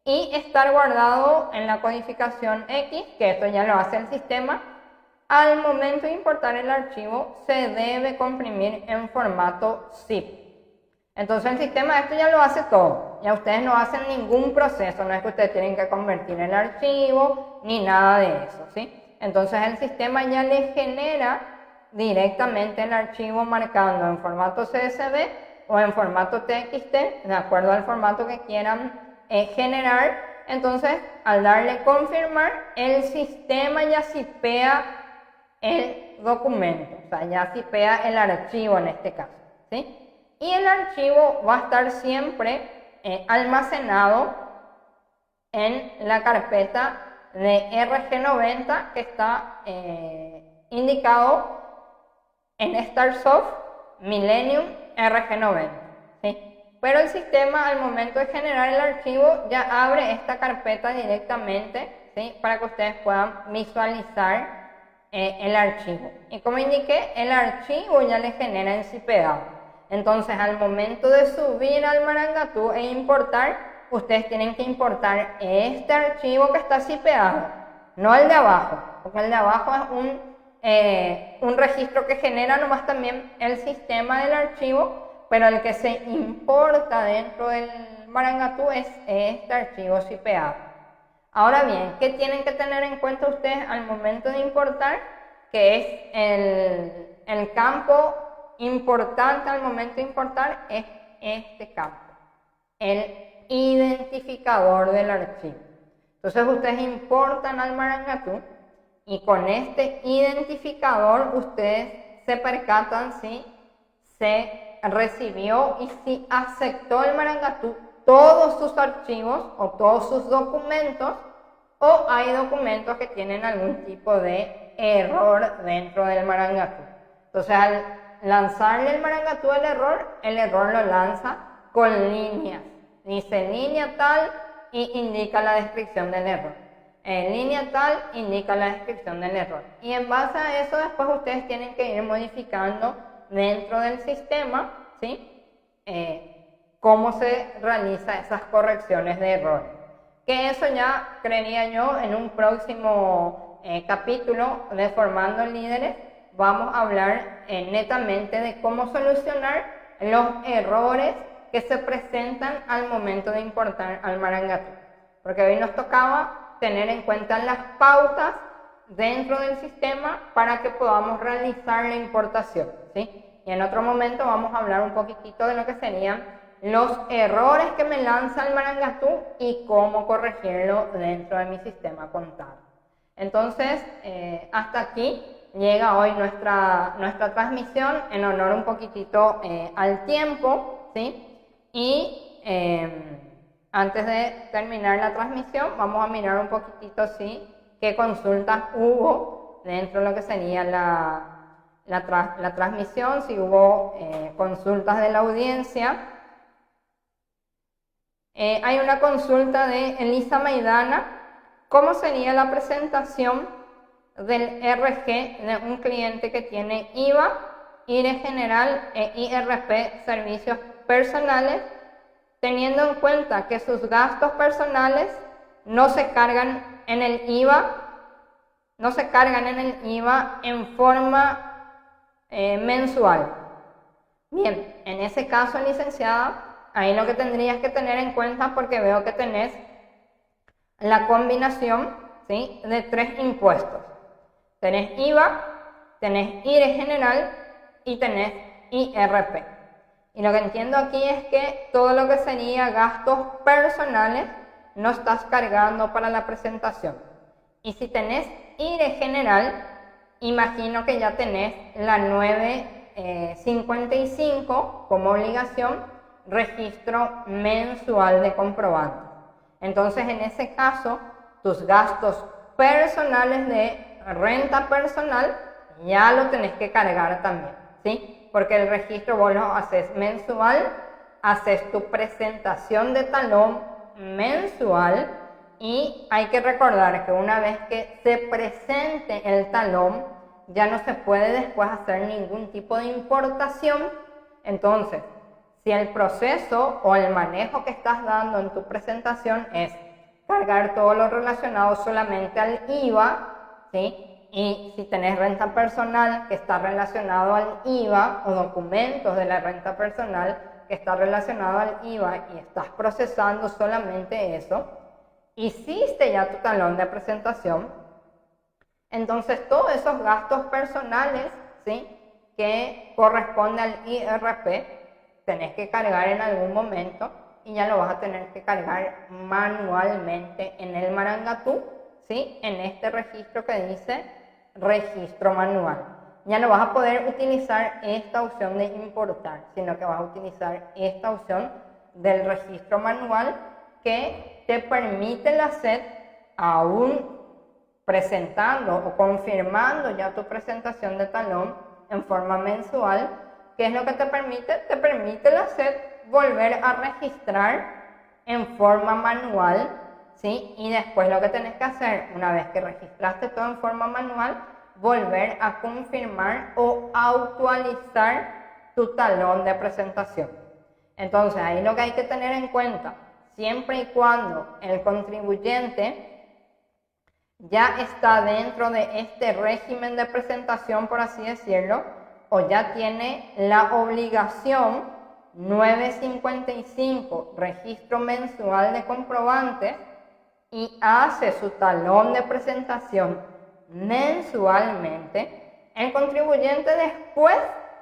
Y estar guardado en la codificación X, que esto ya lo hace el sistema. Al momento de importar el archivo, se debe comprimir en formato zip. Entonces el sistema esto ya lo hace todo, ya ustedes no hacen ningún proceso, no es que ustedes tienen que convertir el archivo ni nada de eso, ¿sí? Entonces el sistema ya les genera directamente el archivo marcando en formato CSV o en formato TXT, de acuerdo al formato que quieran generar. Entonces, al darle confirmar, el sistema ya zipea el documento, o sea, ya zipea el archivo en este caso, ¿sí? Y el archivo va a estar siempre almacenado en la carpeta de RG90 que está indicado en StarSoft Millennium RG90, ¿sí? Pero el sistema, al momento de generar el archivo, ya abre esta carpeta directamente, ¿sí? Para que ustedes puedan visualizar el archivo. Y como indiqué, el archivo ya le genera en zipeado. Entonces, al momento de subir al Marangatú e importar, ustedes tienen que importar este archivo que está zipeado, no el de abajo, porque el de abajo es un registro que genera nomás también el sistema del archivo, pero el que se importa dentro del Marangatú es este archivo zipeado. Ahora bien, ¿qué tienen que tener en cuenta ustedes al momento de importar? Que es el campo importante al momento de importar, es este campo, el identificador del archivo. Entonces ustedes importan al Marangatú y con este identificador ustedes se percatan si se recibió y si aceptó el Marangatú todos sus archivos o todos sus documentos, o hay documentos que tienen algún tipo de error dentro del Marangatú. Entonces, al lanzarle el Marangatú el error lo lanza con líneas. Dice línea tal y indica la descripción del error. Línea tal indica la descripción del error. Y en base a eso, después ustedes tienen que ir modificando dentro del sistema, ¿sí? Cómo se realizan esas correcciones de errores. Que eso ya, creería yo, en un próximo capítulo de Formando Líderes, vamos a hablar netamente de cómo solucionar los errores que se presentan al momento de importar al Marangatú. Porque hoy nos tocaba tener en cuenta las pautas dentro del sistema para que podamos realizar la importación, ¿sí? Y en otro momento vamos a hablar un poquitito de lo que serían los errores que me lanza el Marangatú y cómo corregirlo dentro de mi sistema contable. Entonces, hasta aquí llega hoy nuestra transmisión en honor un poquitito al tiempo, ¿sí? Y antes de terminar la transmisión, vamos a mirar un poquitito, ¿sí?, qué consultas hubo dentro de lo que sería la transmisión, si hubo consultas de la audiencia. Hay una consulta de Elisa Maidana: ¿cómo sería la presentación del RG de un cliente que tiene IVA, IRE general e IRP servicios personales, teniendo en cuenta que sus gastos personales no se cargan en el IVA, en forma mensual? Bien, en ese caso, licenciada, ahí lo que tendrías que tener en cuenta, porque veo que tenés la combinación, ¿sí?, de 3 impuestos. Tenés IVA, tenés IRE general y tenés IRP. Y lo que entiendo aquí es que todo lo que sería gastos personales no estás cargando para la presentación. Y si tenés IRE general, imagino que ya tenés la 955 como obligación, registro mensual de comprobantes. Entonces, en ese caso, tus gastos personales de renta personal ya lo tenés que cargar también, ¿sí? Porque el registro vos lo haces mensual haces tu presentación de talón mensual y hay que recordar que una vez que se presente el talón, ya no se puede después hacer ningún tipo de importación. Entonces, si el proceso o el manejo que estás dando en tu presentación es cargar todo lo relacionado solamente al IVA, ¿sí? Y si tenés renta personal que está relacionado al IVA o documentos de la renta personal que está relacionado al IVA y estás procesando solamente eso, hiciste ya tu talón de presentación, entonces todos esos gastos personales, ¿sí?, que corresponden al IRP, tenés que cargar en algún momento y ya lo vas a tener que cargar manualmente en el Marangatú, ¿sí?, en este registro que dice registro manual. Ya no vas a poder utilizar esta opción de importar, sino que vas a utilizar esta opción del registro manual que te permite la SED, aún presentando o confirmando ya tu presentación de talón en forma mensual. ¿Qué es lo que te permite? Te permite la SED volver a registrar en forma manual, ¿sí? Y después lo que tenés que hacer, una vez que registraste todo en forma manual, volver a confirmar o actualizar tu talón de presentación. Entonces, ahí lo que hay que tener en cuenta, siempre y cuando el contribuyente ya está dentro de este régimen de presentación, por así decirlo, o ya tiene la obligación 955, registro mensual de comprobantes, y hace su talón de presentación mensualmente, el contribuyente después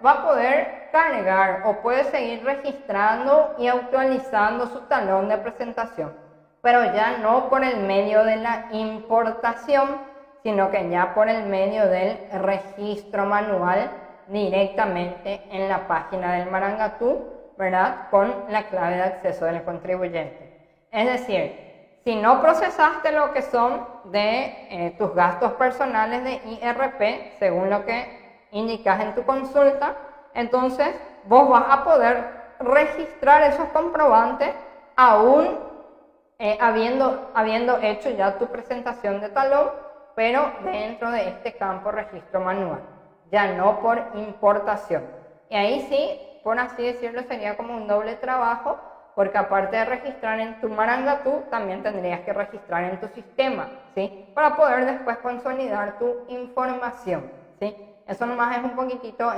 va a poder cargar o puede seguir registrando y actualizando su talón de presentación, pero ya no por el medio de la importación, sino que ya por el medio del registro manual directamente en la página del Marangatú, ¿verdad?, con la clave de acceso del contribuyente. Es decir, si no procesaste lo que son de tus gastos personales de IRP, según lo que indicas en tu consulta, entonces vos vas a poder registrar esos comprobantes aún habiendo hecho ya tu presentación de talón, pero dentro de este campo registro manual, ya no por importación. Y ahí sí, por así decirlo, sería como un doble trabajo, porque aparte de registrar en tu Marangatú, también tendrías que registrar en tu sistema, ¿sí?, para poder después consolidar tu información, ¿sí? Eso nomás es un poquitito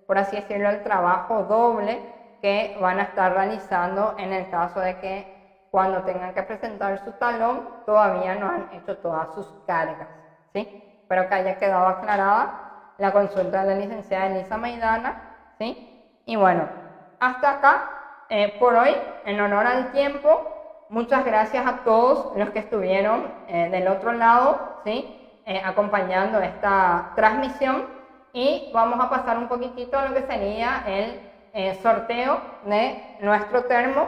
por así decirlo, el trabajo doble que van a estar realizando en el caso de que cuando tengan que presentar su talón todavía no han hecho todas sus cargas, ¿sí? Espero que haya quedado aclarada la consulta de la licenciada Elisa Maidana, ¿sí? Y bueno, hasta acá por hoy, en honor al tiempo. Muchas gracias a todos los que estuvieron del otro lado, ¿sí?, acompañando esta transmisión, y vamos a pasar un poquitito a lo que sería el sorteo de nuestro termo,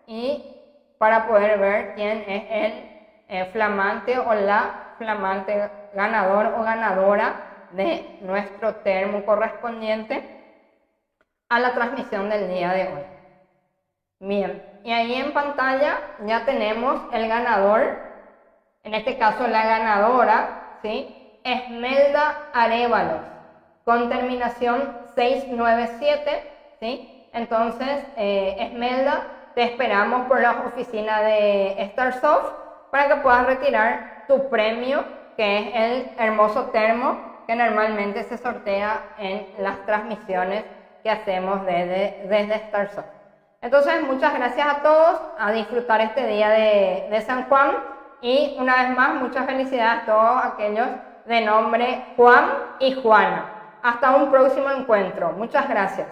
y para poder ver quién es el flamante o la flamante ganador o ganadora de nuestro termo correspondiente a la transmisión del día de hoy. Bien, y ahí en pantalla ya tenemos el ganador, en este caso la ganadora, ¿sí?, Esmelda Arévalos, con terminación 697, ¿sí? Entonces, Esmelda, te esperamos por la oficina de Starsoft para que puedas retirar tu premio, que es el hermoso termo que normalmente se sortea en las transmisiones que hacemos desde Starsoft. Entonces, muchas gracias a todos, a disfrutar este día de San Juan, y una vez más, muchas felicidades a todos aquellos de nombre Juan y Juana. Hasta un próximo encuentro. Muchas gracias.